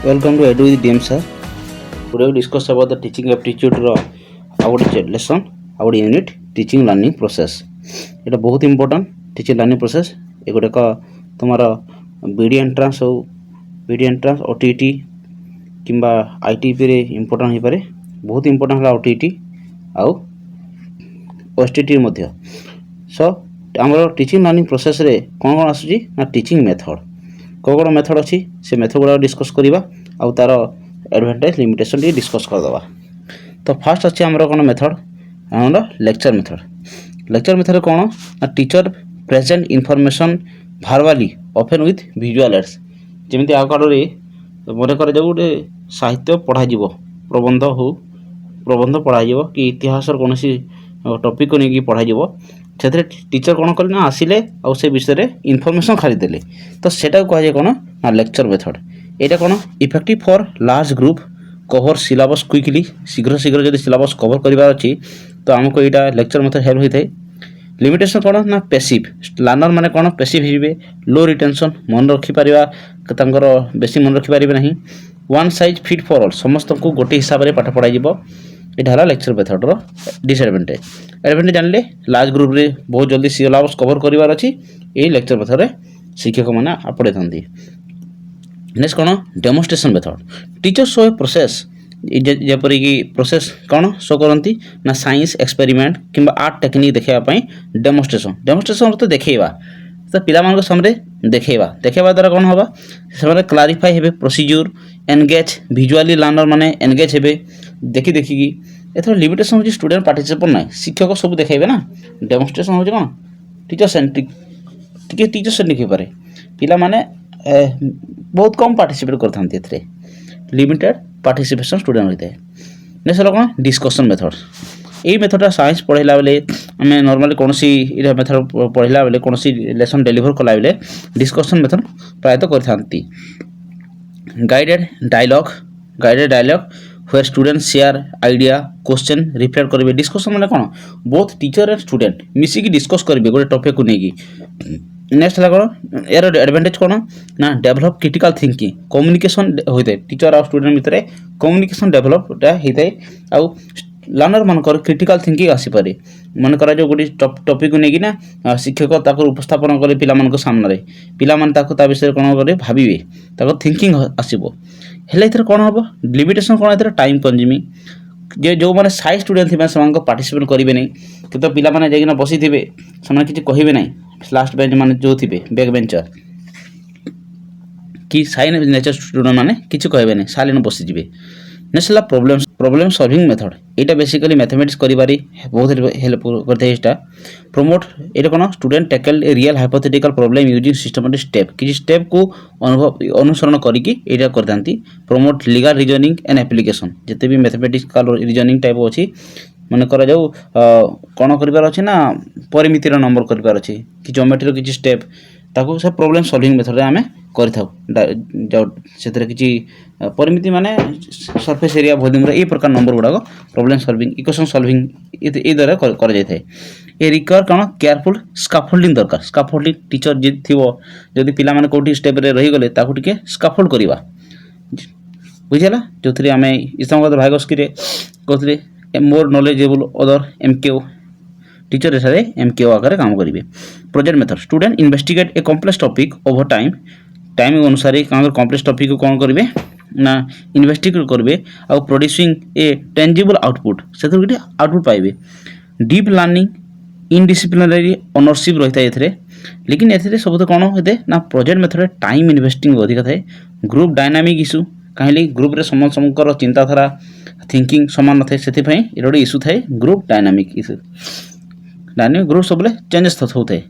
Welcome to Edu with DM sir. Today we discuss about the teaching aptitude our lesson, our unit teaching learning process. এটা ବହୁତ important teaching learning process. ଏଗୁଡ଼ାକ ତୁମର BD entrance ଆଉ BD entrance OTT କିମ୍ବା ITP ରେ important ହେଇପାରେ. ବହୁତ important ହେଲା OTT ଆଉ OSTT ମଧ୍ୟ. So ଆମର teaching learning process ରେ କ'ଣ ଆସୁଛି ନା teaching method. କ'ଣ ମେଥଡ଼ ଅଛି ସେ ମେଥଡ଼ ଗୁଡ଼ାକ ଡିସ୍କସ୍ କରିବା ଆଉ ତାର ଆଡ଼ଭାଣ୍ଟେଜ୍ ଲିମିଟେସନ୍ ଟିକେ ଡିସ୍କସ୍ କରିଦେବା। ତ ଫାର୍ଷ୍ଟ ଅଛି ଆମର କ'ଣ ମେଥଡ଼ ଆମର ଲେକ୍ଚର ମେଥଡ଼। ଲେକ୍ଚର ମେଥଡ଼ କ'ଣ ନା teacher present information verbally often with visual aids. ଯେମିତି ଆଗ କାଳରେ ମନେ କରାଯାଉ ଗୋଟେ ସାହିତ୍ୟ ପଢ଼ାଯିବ, ପ୍ରବନ୍ଧ ପଢ଼ାଯିବ କି ଇତିହାସର କୌଣସି ଟପିକ୍କୁ ନେଇକି ପଢ଼ାଯିବ। ସେଥିରେ ଟିଚର କ'ଣ କଲେ ନା ଆସିଲେ ଆଉ ସେ ବିଷୟରେ ଇନଫର୍ମେସନ୍ ଖାଲି ଦେଲେ। ତ ସେଟାକୁ କୁହାଯାଏ କ'ଣ ନା ଲେକ୍ଚର ମେଥଡ଼। ଏଇଟା କ'ଣ effective for large group cover syllabus quickly. ଶୀଘ୍ର ଯଦି ସିଲାବସ୍ କଭର୍ କରିବାର ଅଛି ତ ଆମକୁ ଏଇଟା ଲେକ୍ଚର ମେଥଡ଼ ହେଲ୍ପ ହୋଇଥାଏ। ଲିମିଟେସନ୍ କ'ଣ ନା ପେସିଭ୍ ଲର୍ଣ୍ଣର ମାନେ କ'ଣ ପେସିଭ୍ ହେଇଯିବେ, ଲୋ ରିଟେନସନ୍ ମନେ ରଖିପାରିବା ତାଙ୍କର ବେଶୀ ମନେ ରଖିପାରିବେ ନାହିଁ। One size fit for all ସମସ୍ତଙ୍କୁ ଗୋଟିଏ ହିସାବରେ ପାଠ ପଢ଼ାଯିବ। ଏଇଟା ହେଲା ଲେକ୍ଚର ମେଥଡ଼ର ଡିସଆଡ଼ଭାଣ୍ଟେଜ୍। ଆଡ଼ଭାଣ୍ଟେଜ୍ ଜାଣିଲେ ଲାର୍ଜ ଗ୍ରୁପ୍ରେ ବହୁତ ଜଲ୍ଦି ସିଲାବସ୍ କଭର୍ କରିବାର ଅଛି, ଏଇ ଲେକ୍ଚର ମେଥଡ଼ରେ ଶିକ୍ଷକମାନେ ପଢ଼ାଇଥାନ୍ତି। ନେକ୍ସଟ କ'ଣ ଡେମୋଷ୍ଟ୍ରେସନ୍ ମେଥଡ଼। ଟିଚର ଶୋ ଏ ପ୍ରୋସେସ୍, ଯେପରିକି ପ୍ରୋସେସ୍ କ'ଣ ଶୋ କରନ୍ତି ନା ସାଇନ୍ସ ଏକ୍ସପେରିମେଣ୍ଟ କିମ୍ବା ଆର୍ଟ ଟେକ୍ନିକ୍ ଦେଖାଇବା ପାଇଁ ଡେମୋଷ୍ଟ୍ରେସନ୍ ଅର୍ଥ ଦେଖାଇବା। ତ ପିଲାମାନଙ୍କ ସାମନାରେ ଦେଖାଇବା ଦ୍ୱାରା କ'ଣ ହେବ ସେମାନେ କ୍ଲାରିଫାଏ ହେବେ ପ୍ରୋସିଜ୍ୟୁର, ଏନଗେଜ୍ ଭିଜୁଆଲି ଲର୍ଣ୍ଣର ମାନେ ଏନଗେଜ୍ ହେବେ ଦେଖିକି। ଏଥର ଲିମିଟେସନ୍ ହେଉଛି ଷ୍ଟୁଡେଣ୍ଟ ପାର୍ଟିସିପେଟ୍ ନାହିଁ, ଶିକ୍ଷକ ସବୁ ଦେଖାଇବେ ନା। ଡେମୋଷ୍ଟ୍ରେସନ୍ ହେଉଛି କ'ଣ ଟିଚର ସେଣ୍ଟ୍ରିକ୍, ଟିକେ ଟିଚର ସେଣ୍ଟ୍ରିକ୍ ହେଇପାରେ, ପିଲାମାନେ ବହୁତ କମ୍ ପାର୍ଟିସିପେଟ୍ କରିଥାନ୍ତି। ଏଥିରେ ଲିମିଟେଡ୍ ପାର୍ଟିସିପେସନ୍ ଷ୍ଟୁଡେଣ୍ଟ ହୋଇଥାଏ। ନେକ୍ସଟ ହେଲା କ'ଣ ଡିସ୍କସନ୍ ମେଥଡ଼। ଏଇ ମେଥଡ଼ଟା ସାଇନ୍ସ ପଢ଼ାଇଲା ବେଳେ ଆମେ ନର୍ମାଲି କୌଣସି ଏଇଟା ମେଥଡ଼ ପଢ଼ିଲା ବେଳେ କୌଣସି ଲେସନ୍ ଡେଲିଭର୍ କଲାବେଳେ ଡିସ୍କସନ୍ ମେଥଡ଼ ପ୍ରାୟତଃ କରିଥାନ୍ତି। Guided dialogue where students share idea, question, reflect କରିବେ। ଡିସ୍କସନ୍ ମାନେ କ'ଣ ବୋଥ୍ ଟିଚର ଆଣ୍ଡ ଷ୍ଟୁଡେଣ୍ଟ ମିଶିକି ଡିସ୍କସ୍ କରିବେ ଗୋଟେ ଟପିକ୍କୁ ନେଇକି। ନେକ୍ସଟ ହେଲା କ'ଣ ଏହାର ଆଡ଼ଭାଣ୍ଟେଜ୍ କ'ଣ ନା ଡେଭଲପ୍ କ୍ରିଟିକାଲ୍ ଥିଙ୍କିଂ, କମ୍ୟୁନିକେସନ୍ ହୋଇଥାଏ ଟିଚର ଆଉ ଷ୍ଟୁଡେଣ୍ଟ ଭିତରେ କମ୍ୟୁନିକେସନ୍ ଡେଭଲପ୍ଟା ହୋଇଥାଏ। ଆଉ ଲର୍ଣ୍ଣରମାନଙ୍କର କ୍ରିଟିକାଲ୍ ଥିଙ୍କିଂ ଆସିପାରେ। ମନେ କରାଯାଉ ଗୋଟେ ଟପିକ୍କୁ ନେଇକିନା ଶିକ୍ଷକ ତାକୁ ଉପସ୍ଥାପନ କଲେ ପିଲାମାନଙ୍କ ସାମ୍ନାରେ, ପିଲାମାନେ ତାକୁ ତା ବିଷୟରେ କ'ଣ କରିବେ ଭାବିବେ, ତାଙ୍କ ଥିଙ୍କିଂ ଆସିବ। ହେଲେ ଏଥିରେ କ'ଣ ହେବ ଲିମିଟେସନ୍ କ'ଣ ଏଥିରେ ଟାଇମ୍ କନଜ୍ୟୁମିଂ। ଯେଉଁମାନେ ସାଇ ଷ୍ଟୁଡେଣ୍ଟ ଥିବେ ସେମାନଙ୍କ ପାର୍ଟିସିପେଟ୍ କରିବେ ନାହିଁ, କିନ୍ତୁ ପିଲାମାନେ ଯାଇକିନା ବସିଥିବେ ସେମାନେ କିଛି କହିବେ ନାହିଁ। ଲାଷ୍ଟ ବେଞ୍ଚ ମାନେ ଯେଉଁ ଥିବେ ବ୍ୟାକ୍ ବେଞ୍ଚର କି ସାଇ ନେଚର ଷ୍ଟୁଡେଣ୍ଟ ମାନେ କିଛି କହିବେ ନାହିଁ, ସାଇଲେଣ୍ଟ ବସିଯିବେ। ନେକ୍ସଟ ହେଲା ପ୍ରୋବ୍ଲେମ୍ ସଲଭିଂ ମେଥଡ଼। ଏଇଟା ବେସିକାଲି ମ୍ୟାଥମେଟିକ୍ସ କରିବାରେ ବହୁତ ହେଲ୍ପ କରିଥାଏ। ଏଇଟା ପ୍ରମୋଟ୍ ଏଇଟା କ'ଣ ଷ୍ଟୁଡେଣ୍ଟ ଟେକଲ୍ ଏ real ହାଇପୋଥେଟିକାଲ୍ problem using systematic step, କିଛି ଷ୍ଟେପ୍କୁ ଅନୁସରଣ କରିକି ଏଇଟା କରିଥାନ୍ତି। Promote legal reasoning and application, ଯେତେ ବି ମ୍ୟାଥମେଟିକାଲ୍ ରିଜନିଂ ଟାଇପ୍ ଅଛି ମନେ କରାଯାଉ କ'ଣ କରିବାର ଅଛି ନା ପରିମିତିର ନମ୍ବର କରିବାର ଅଛି କି ଜୋମେଟ୍ରିର କିଛି ଷ୍ଟେପ୍, ତାକୁ ସେ ପ୍ରୋବ୍ଲେମ୍ ସଲଭିଂ ମେଥଡ଼ରେ ଆମେ କରିଥାଉ। ସେଥିରେ କିଛି ପରିମିତି ମାନେ ସର୍ଫେସ୍ ଏରିଆ ଭଲ୍ୟୁମ୍ର ଏଇ ପ୍ରକାର ନମ୍ବର ଗୁଡ଼ାକ ପ୍ରୋବ୍ଲେମ୍ ସଲଭିଂ ଇକ୍ୱେସନ୍ ସଲଭିଂ ଏଇ ଦ୍ୱାରା କରାଯାଇଥାଏ। ଏ ରିକ୍ୱାର କ'ଣ କେୟାରଫୁଲ୍ ସ୍କାଫୋଲ୍ଡିଂ ଦରକାର। ସ୍କାଫୋଲ୍ଡିଂ ଟିଚର ଯଦି ଥିବ, ଯଦି ପିଲାମାନେ କେଉଁଠି ଷ୍ଟେପ୍ରେ ରହିଗଲେ ତାକୁ ଟିକେ ସ୍କାଫୋଲ୍ଡ କରିବା, ବୁଝିହେଲା। ଯେଉଁଥିରେ ଆମେ ଇସାମଗତ ଭାଗସ୍କିରେ କହୁଥିଲେ ମୋର୍ ନଲେଜେବୁଲ୍ ଅଦର MKO, ଟିଚର ଏଠାରେ MKO ଆକାରରେ କାମ କରିବେ। ପ୍ରୋଜେକ୍ଟ ମେଥଡ଼ ଷ୍ଟୁଡେଣ୍ଟ ଇନଭେଷ୍ଟିଗେଟ୍ ଏ କମ୍ପ୍ଲେକ୍ସ ଟପିକ୍ ଓଭର ଟାଇମ୍ ଅନୁସାରେ କମ୍ପ୍ଲେକ୍ସ ଟପିକ୍କୁ କ'ଣ କରିବେ ନା ଇନଭେଷ୍ଟିଗେଟ୍ କରିବେ ଆଉ ପ୍ରଡ୍ୟୁସିଂ ଏ ଟେଞ୍ଜିବଲ୍ ଆଉଟପୁଟ୍, ସେଥିରୁ ଗୋଟେ ଆଉଟପୁଟ୍ ପାଇବେ। ଡିପ୍ ଲର୍ଣ୍ଣିଂ ଇନଡିସିପ୍ଲିନାରୀ ଅନରସିପ୍ ରହିଥାଏ ଏଥିରେ। ଲେକିନ୍ ଏଥିରେ ସବୁଠୁ କ'ଣ ହୋଇଥାଏ ନା ପ୍ରୋଜେକ୍ଟ ମେଥଡ଼ରେ ଟାଇମ୍ ଇନଭେଷ୍ଟିଂ ଅଧିକା ଥାଏ। ଗ୍ରୁପ୍ ଡାଇନାମିକ୍ ଇସ୍ୟୁ, କାହିଁକି ଗ୍ରୁପ୍ରେ ସମସ୍ତଙ୍କର ଚିନ୍ତାଧାରା ଥିଙ୍କିଂ ସମାନ ନଥାଏ, ସେଥିପାଇଁ ଏଇଟା ଗୋଟେ ଇସ୍ୟୁ ଥାଏ group dynamic issue. Dynamic group ସବୁବେଳେ ଚେଞ୍ଜେସ୍ ହେଉଥାଏ।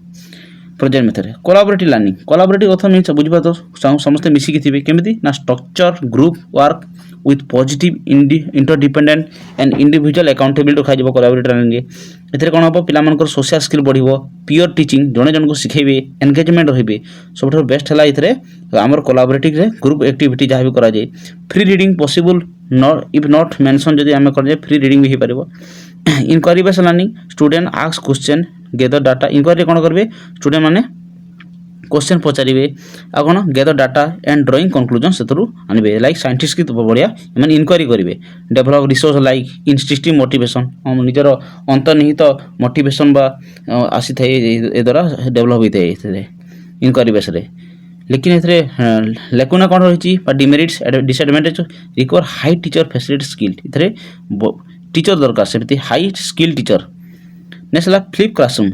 ପ୍ରୋଜେକ୍ଟ ମେଥଡ଼ରେ କୋଲାବରେଟିଭ୍ ଅର୍ଥ ମିନ୍ସ ବୁଝିପାରୁଥିବ ସମସ୍ତେ ମିଶିକି ଥିବେ, କେମିତି ନା structure group work with positive interdependent and individual accountability ରଖାଯିବ କୋଲାବରେଟିଭ୍ ଲର୍ଣ୍ଣିଂରେ। ଏଥିରେ କ'ଣ ହେବ ପିଲାମାନଙ୍କର ସୋସିଆଲ୍ ସ୍କିଲ୍ ବଢ଼ିବ, ପିୟର ଟିଚିଂ ଜଣେ ଜଣଙ୍କୁ ଶିଖେଇବେ, ଏନଗେଜମେଣ୍ଟ ରହିବେ। ସବୁଠାରୁ ବେଷ୍ଟ ହେଲା ଏଥିରେ ଆମର କୋଲାବରେଟିଭ୍ରେ ଗ୍ରୁପ୍ ଆକ୍ଟିଭିଟି ଯାହା ବି କରାଯାଏ। Free reading possible if not mention, ଯଦି ଆମେ କରାଯାଏ ଫ୍ରି ରିଡ଼ିଂ ବି ହେଇପାରିବ। Inquiry based learning student ask question gather data. ଇନକ୍ୱାରିରେ କ'ଣ କରିବେ ଷ୍ଟୁଡେଣ୍ଟ ମାନେ क्वेश्चन पचारे आ कौन gather data and drawing conclusion से आनबे लाइक साइंटिस्ट की बढ़िया मैंने इनक्वारी करेंगे develop resource like instinctive motivation निजर अंतर्निहित मोटिवेशन बा आसी थाए ए द्वारा डेभलप होता है इनक्वारी बेस लेकिन ए लेकुना कौन रही demerits disadvantage require high teacher facility skill इथे टीचर दरकार से हाई स्किल टीचर नेक्स्ट है flip classroom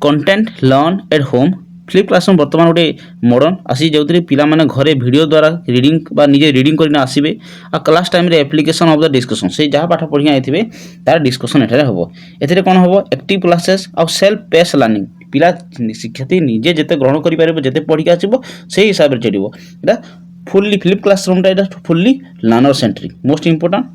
content learn at home flip classroom बर्तमान गोटे मॉडर्न आसी जो पिला माने घरे वीडियो द्वारा रीडिंग बा निजे रीडिंग करना आसबे आ क्लास टाइम रे एप्लिकेशन ऑफ द डिस्कशन से जहाँ पाठ पढ़ी आइथिबे तार डिस्कशन एठारे हबो एथिरे कोन हबो एक्टिव क्लासेस आ सेल्फ पेस लर्निंग पिला शिक्षार्थी निजे जेते ग्रहण करि पारबो जेते पढ़ी के आसीबो सेही हिसाब रे चलिबो एटा फुल्ली फ्लिप क्लासरूम टा एटा fully learner centric most important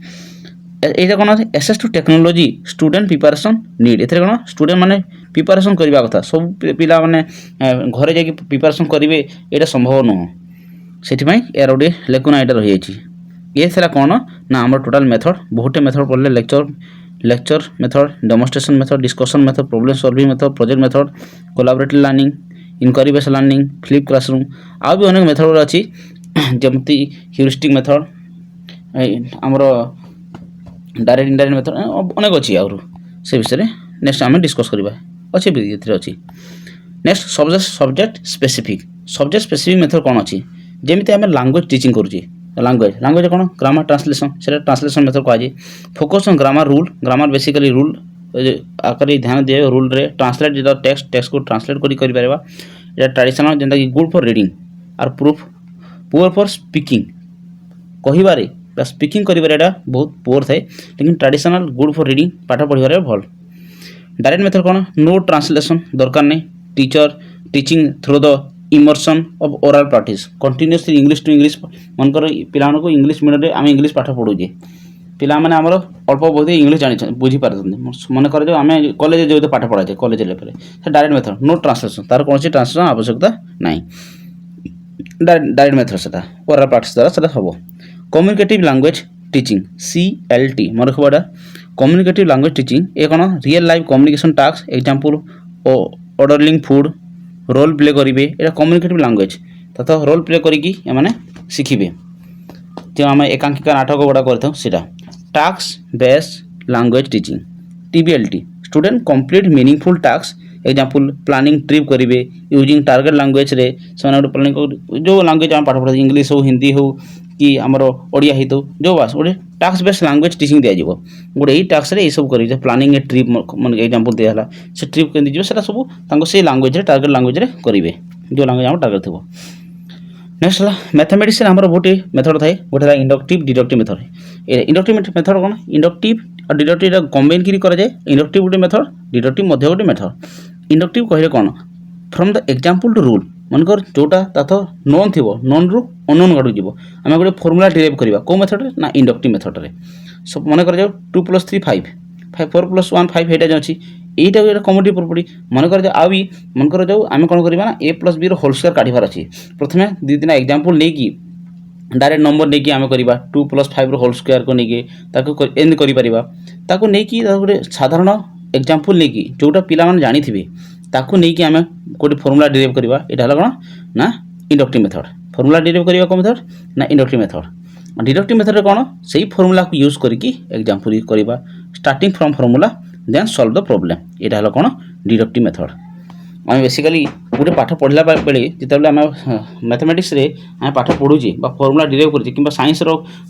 एटा कोन access to technology student preparation need एथिरे कोन स्टूडेंट माने प्रिपरेशन करबा कथा सब पिला माने घरे जाके प्रिपरेशन करिवे एटा संभव न सेठी पई यार ओडे लेकुना एटा रहि अछि ये थला कोन ना हमर टोटल मेथड बहुते मेथड पढ़ले lecture method demonstration method discussion method problem solving method project method collaborative learning inquiry based learning flip classroom आ भी अनेक मेथड अछि जेमति ह्यूरिस्टिक मेथड हमर डायरेक्ट इनडायरेक्ट मेथड अनेक अछि और से विषय नेक्स्ट आम डिस्कस करबा अच्छे अच्छी नेक्स्ट सब्जेक्ट स्पेसिफिक मेथड कौन अच्छी जमी आम लैंग्वेज टीचिंग करुचे लैंग्वेज कौन ग्रामर ट्रांसलेशन से ट्रांसलेशन मेथड कहुए focus on grammar rule grammar basically rule आकर ध्यान दिए रूल रे ट्रांसलेट जो टेक्स्ट को ट्रांसलेट कर ट्रेडिशनल जेनता कि good for reading are proof poor for speaking कहिबारे स्पीकिंग करिबारे बहुत पुअर थाए लेकिन ट्रेडिशनल गुड फॉर रीडिंग पाठ पढ़िबारे भल डायरेक्ट मेथड कौन नो ट्रांसलेशन दरकार नहीं teacher teaching through the immersion of oral practice continuously English to English मनकर पिला को इंग्लिश मीडियम आम इंग्लिश पाठ पढ़ुचे पिला माने हमर अल्प बहुत इंग्लिश जानी बुझी पारछन मन कर जो आम कॉलेज जो पाठ पढ़ाचे कॉलेज लेवल से डायरेक्ट मेथड नो ट्रांसलेशन तार कौन ट्रांसलेशन आवश्यकता नहीं डायरेक्ट मेथड से ओरल प्रैक्टिस द्वारा से हम कम्युनिकेटिव लैंग्वेज टीचिंग CLT मन रखा कम्युनिकेटिव लैंग्वेज टीचिंग ये कौन real life communication task example ordering food role play करेंगे ये कम्युनिकेटिव लैंग्वेज तथा रोल प्ले करके शिखिबे जो आम एकांकिका नाटक गुड़ा करता task based language teaching TBLT student complete meaningful task example planning trip करेंगे यूजिंग टारगेट लैंग्वेज रे से प्लानिंग जो लैंग्वेज आम पाठ पढ़ा इंग्लिश हो हिंदी हो कि आमर ओडिया ही तो जो बास गोटे टास्क बेस्ड लैंग्वेज टीचिंग दिया गोटे यही टास्क रे सब कर प्लानिंग ट्रिप मन एग्जांपल दिया से ट्रिप के दिए से सब से लैंग्वेज टारगेट लैंग्वेज रे करेंगे जो लैंग्वेज आम टारगेट थो नेक्स्ट है मैथमेटिक्स आमर बहुत मेथड थाए गोटे inductive deductive method inductive method कौन इंडक्टिव और डिडक्टिव कम्बाइन कराए इंडक्टिव गोटे मेथड डिडक्टिव गोटे मेथड इंडक्टिव कहले कौन from the example to rule मनकर जोटा तथ नोन थी नोन रु अनोन गाड़ू जीव आम गोटे फॉर्मूला डिराइव करवा कौ मेथड ना इंडक्टिव मेथड रे सब मन कर 2 + 3 5 4 + 1 5 एटा जो अच्छी यहीटा भी कम्यूनिटी प्रॉपर्टी मन कर आ भी मन कर जो आम कौन करवा ना A + B होल स्क्वायर काढ़ार अच्छी प्रथम 2-3 एग्जांपल नहीं कि डायरेक्ट नंबर नहीं कि आम करवा 2 + 5 होल स्क्वायर को लेकिन एंड कर नहीं गोटे साधारण एग्जांपल नहीं कि जोटा पिला माने जानी थे ताकू नहीं कि आम गोटे फॉर्मूला डिराइव करवा यहाँ कौन ना इंडक्टिव मेथड फॉर्मूला डिराइव करवा कौन मेथड ना इंडक्टिव मेथड डिडक्टिव मेथड कौन से ही फॉर्मूला को यूज करके एग्जांपल करवा starting from formula then solve the problem यहाँ कौन डिडक्टिव मेथड आम बेसिकली गोटे पाठ पढ़ला बेले जिते आम मैथमेटिक्स रे आम पाठ पढ़ुचे फॉर्मूला डिराइव करुचे कि साइंस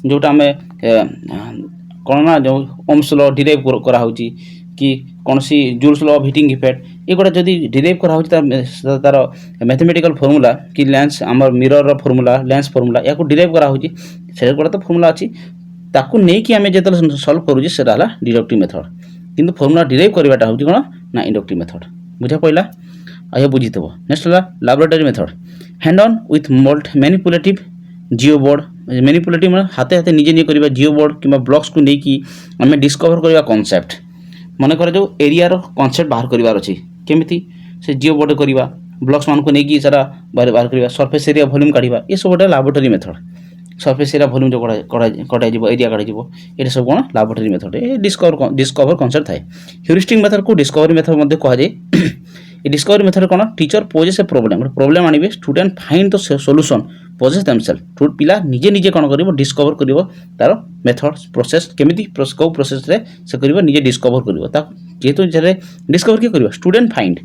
जोटा आम कौन ना जो ओम्स लॉ डिराइव कराऊँगी कि कौन सी Joule's law of heating effect ये गुड़ा जब डिराइव कराऊँ तार मैथमेटिकल फॉर्मूला कि लेंस आम मिरर फॉर्मूला लेंस फॉर्मूला या डिराइव कराऊँ से गुड़ा तो फॉर्मूला अच्छी ताकू नहीं कि आम जो सॉल्व करुचे से डिडक्टिव मेथड किंतु फॉर्मूला डिराइव करवाटा हूँ कौन ना इंडक्टिव मेथड बुझा पड़ा आया बुझी थो नेक्स्ट है laboratory method hand on with manipulative Jio board manipulative मैं हाथे हाथे निजे नहीं करवा जिओ बोर्ड कि ब्लॉक्स को लेकिन आम डिस्कवर करवा कॉन्सेप्ट मन कर जो एरिया कॉन्सेप्ट बाहर करार अच्छी केमी से जिओ बोर्ड करवा ब्लॉक्स मान को लेकिन सारा बाहर करवा सरफेस एरिया वॉल्यूम काढ़ा ये सब गोटे laboratory method surface area volume जो कटा एरिया काढ़ ये सब कौन लैबोरेटरी मेथड ये डिस्कवर कॉन्सेप्ट थाए ह्यूरिस्टिक मेथड को डिस्कवरी मेथड कहुए ଏ ଡିସ୍କଭରି ମେଥଡ଼ କ'ଣ ଟିଚର ପୋଜେସ୍ ଏ ପ୍ରୋବ୍ଲେମ୍ ଗୋଟେ ପ୍ରୋବ୍ଲେମ୍ ଆଣିବେ ଷ୍ଟୁଡେଣ୍ଟ ଫାଇଣ୍ଡ ଦ ସଲ୍ୟୁସନ୍ ପୋଜେସ୍ ଦେମସେଲ୍ଫ ପିଲା ନିଜେ ନିଜେ କ'ଣ କରିବ ଡିସ୍କଭର କରିବ ତାର ମେଥଡ଼ ପ୍ରୋସେସ୍ କେମିତି କେଉଁ ପ୍ରୋସେସ୍ରେ ସେ କରିବ ନିଜେ ଡିସ୍କଭର କରିବ ତାକୁ ଯେହେତୁ ଡିସ୍କଭର କିଏ କରିବ ଷ୍ଟୁଡେଣ୍ଟ ଫାଇଣ୍ଡ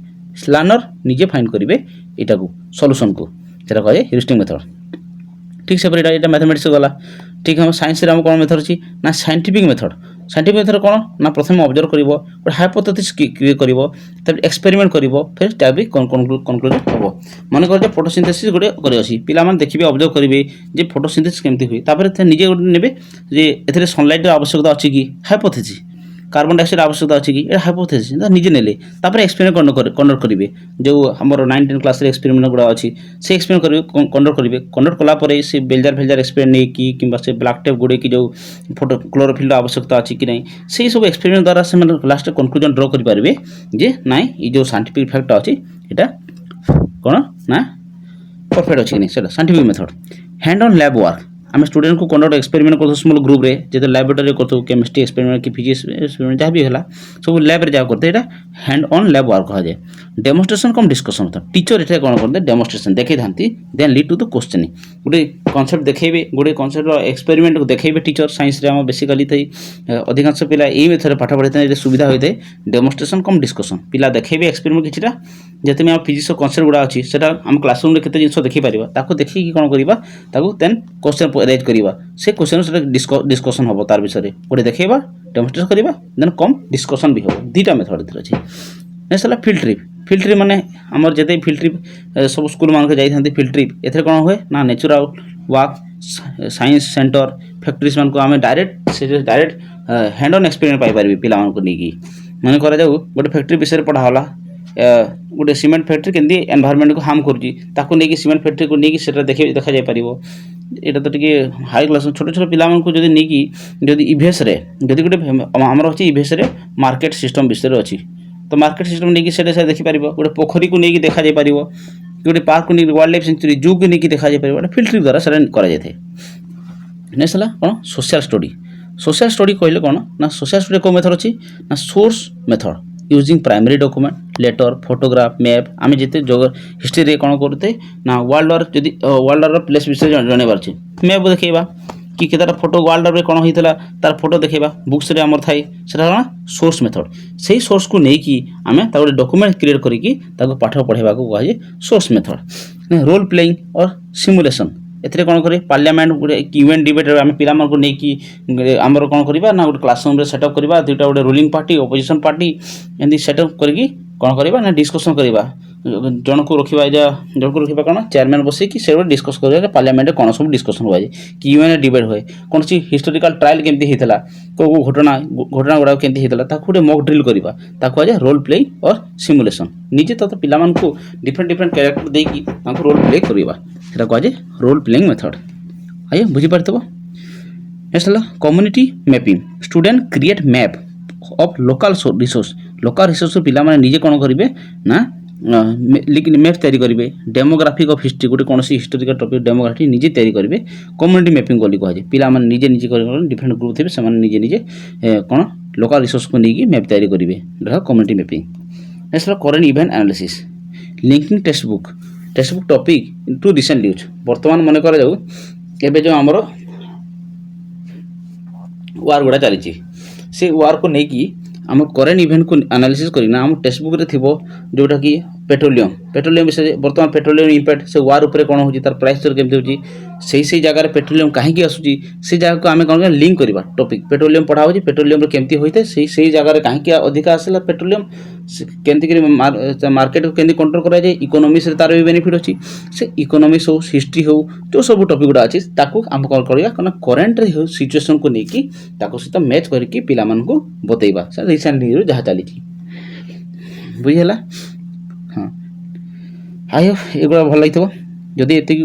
ଲର୍ଣ୍ଣର ନିଜେ ଫାଇଣ୍ଡ କରିବେ ଏଇଟାକୁ ସଲ୍ୟୁସନ୍କୁ ସେଟା କୁହାଯାଏ ହ୍ୟୁରିଷ୍ଟିକ୍ ମେଥଡ଼ ଠିକ୍ ସେପରି ଏଇଟା ମ୍ୟାଥମେଟିକ୍ସ ଗଲା ঠিক ଆମ ସାଇନ୍ସରେ ଆମ କ'ଣ ମେଥଡ଼ ଅଛି ନା ସାଇଣ୍ଟିଫିକ୍ ମେଥଡ଼ କ'ଣ ନା ପ୍ରଥମେ ଅବଜର୍ଭ କରିବ ଗୋଟେ ହାଇପୋଥେସିସ୍ କ୍ରିଏଟ୍ କରିବ ତାପରେ ଏକ୍ସପେରିମେଣ୍ଟ କରିବ ଫେର୍ ତା ବି କନକ୍ଲୁଜନ୍ ହେବ ମନେକର ଯେ ଫଟୋସିନ୍ଥେସିସ୍ ଗୋଟେ କରିଅଛି ପିଲାମାନେ ଦେଖିବେ ଅବଜର୍ଭ କରିବେ ଯେ ଫଟୋସିନ୍ଥେସିସ୍ କେମିତି ହୁଏ ତାପରେ ନିଜେ ଗୋଟେ ନେବେ ଯେ ଏଥିରେ ସନଲାଇଟ୍ର ଆବଶ୍ୟକତା ଅଛି କି ହାଇପୋଥେସିସ୍ कार्बन डाइऑक्साइड आवश्यकता अच्छी कि हाइपोथेसिस निजे नेले तापर एक्सपेरिमेंट कंडक्ट करेंगे जो आम 9-10 क्लास एक्सपेरिमेंट गुड़ा अच्छी से एक्सपेरिमेंट कंडक्ट कलापर से बेलजार फेलजार एक्सपेरिमेंट नहीं कि से ब्लैक टेप गुड़े कि जो फोटो क्लोरोफिल आवश्यकता अच्छी कि नहीं से सब एक्सपेरिमेंट द्वारा से लास्ट कनक्लूजन ड्र करेंगे जे ना ये जो साइंटिफिक फैक्ट अच्छी यहाँ कौन ना परफेक्ट अच्छी कि नहीं scientific method hand on lab work आम स्टूडेंट को कंडक्ट एक्सपेरिमेंट कर स्मॉल ग्रुप रे जो लैबोरेटरी कर केमिस्ट्री एक्सपेरिमेंट कि फिजिक्स एक्सपेरिमेंट जहाँ भी है सब लैब रे जहाँ करते हैं हैंड ऑन लैब वर्क कहा जाए डेमोन्स्ट्रेशन कम डिस्कसन होता टीचर ये कौन करते डेमोन्स्ट्रेशन देखी था then lead to the question गोटे कनसेप्ट देखेबे गोटे कनसेप्ट एक्सपेरिमेंट को देखेबे टीचर साइंस रे आम बेसिकली थी अधिकांश पिला यही मेथड पाठ पढ़ी था सुविधा होता है डेमोन्स्ट्रेशन कम डिस्कसन पिला देखेबे एक्सपेरिमेंट किछिटा जति आम फिजिक्स कनसेप्ट गुड़ा अच्छी से आम क्लासरूम में केते जिनिस देखि परिबा ताको देखि कौन करबा ताको देन क्वेश्चन रेज करबा से क्वेश्चन से डिस्कसन हम तार विषय गोटे देखेबा डेमोन्स्ट्रेशन करबा देन कम डिस्कसन भी हम दुईटा मेथड एथर अछि नेक्स्ट हला फील्ड ट्रिप माने हमर जते फील्ड ट्रिप सब स्कूल मान के जाई थांती फील्ड ट्रिप एथरे कोन होय ना natural work science centre factories मान को हमें डायरेक्ट हैंड ऑन एक्सपेरिमेंट पाई परबे पिला मान को नेकी माने करा जाऊ गोटे फैक्ट्री विषय पढ़ा होला गोटे सीमेंट फैक्ट्री केंदी एनवायरनमेंट को हार्म करूची ताको नेकी सीमेंट फैक्ट्री को नेकी सेटा देखा जाय परिबो एटा तो टिके हाई क्लास छोटे छोटे पिला मान को जदी नेकी जदी इवेस रे जदी गोटे हमर अछि इवेस रे मार्केट सिस्टम विषय रे अछि तो मार्केट सिस्टम नेकी सेटा से देखि परिबो गोटे पोखरी को नेकी देखा जाय परिबो गोटे पार्क को नेकी वाइल्ड लाइफ सेंचुरी जू को नेकी देखा जाय परिबो फील्ड ट्रिप द्वारा सेटा करा जाय थे नेक्स्ट हला कोन सोशल स्टडी कहले कोन ना सोशल स्टडी को मेथड अछि ना source method using primary document letter photograph map आम जिते हिस्ट्री रे कौन करते ना वर्ल्ड वार जदि वर्ल्ड वार प्लेस विषय जनइबार अछि मैप देखा कि केतार फोटो वर्ल्ड वार कौन होता तार फोटो देखा बुक्स रे आमर थाई सेटा सोर्स मेथड से सोर्स को लेकिन आम गोटे डॉक्यूमेंट क्रिएट करके पाठ पढ़ाइबा को कहुए सोर्स मेथड रोल प्लेइंग और सिमुलेशन एथरे कौन करे पार्लियामेंट गोटे इवेंट डिबेट आम पिला मानक नहीं आमर कौन करवा ना गोटे क्लासरूम रे सेटअप करवा दुईटा गोटे रूलिंग पार्टी ओपोजिशन पार्टी एमती सेटअप करके कौन करवा ना डिस्कसन करवा जन को रखा कौन चेयरमैन बस कि से डिस्कस कर पार्लियामेंट कौन सब डिस्कसन हुए कि यूएन डिबेट हुए कौन सी हिस्टोरिकल ट्रायल केमती होता कौ घटना गुड़ा केमती होता गोटे मॉक ड्रिल करवा ताकू आज रोल प्ले और सिमुलेशन निजे तो पिला को डिफरेंट कैरेक्टर देकी रोल प्ले करवा सेटा कहुए रोल प्लेइंग मेथड आइए बुझीपार नेक्स्ट है community mapping student create map of local resource पिला माने निजे कौन करेंगे ना मैप तैयारी करेंगे डेमोग्राफिक ऑफ हिस्ट्री गोटे कौन हिस्टोरिकल टॉपिक डेमोग्राफी निजे तैयारी करेंगे कम्युनिटी मैपिंग बोली कहुए पिला माने निजे डिफरेंट ग्रुप थे से निजे कौन लोकल रिसोर्स को लेकिन मैप तैयारी करेंगे community mapping next current event analysis linking textbook topic to recent news बर्तमान मन कर जाऊ एबे जो आमर वार गुड़ा चली से वार को लेकिन आम करेन्ट इवेंट को एनालिसिस करना आम टेक्स्ट बुक रे थिबो जोटा कि पेट्रोलियम विषय बर्तमान पेट्रोलियम इम्पैक्ट से वार उपर कौन हो तार प्राइस दर केमती होची से जगह पेट्रोलियम कहीं आसूची से जगह को आम कौन लिंक करवा टॉपिक पेट्रोलियम पढ़ा हो पेट्रोलियम केमती होता है से जगह कहीं अधिका आसला पेट्रोलियम केमती मार्केट को केमती कंट्रोल करा जाए इकोनॉमिक्स रे तार भी बेनिफिट अच्छी से इकोनॉमिक्स हो हिस्ट्री हो जो सब टॉपिक गुड़ा अच्छी ताकू आम कौन करवा कौन करेन्ट सिचुएशन को लेकिन सहित मैच करके पिला को बतैबा रिसेंट न्यूज जहाँ चली बुझीगला हाँ आई होप एगुड़ा भल लगे जदि एति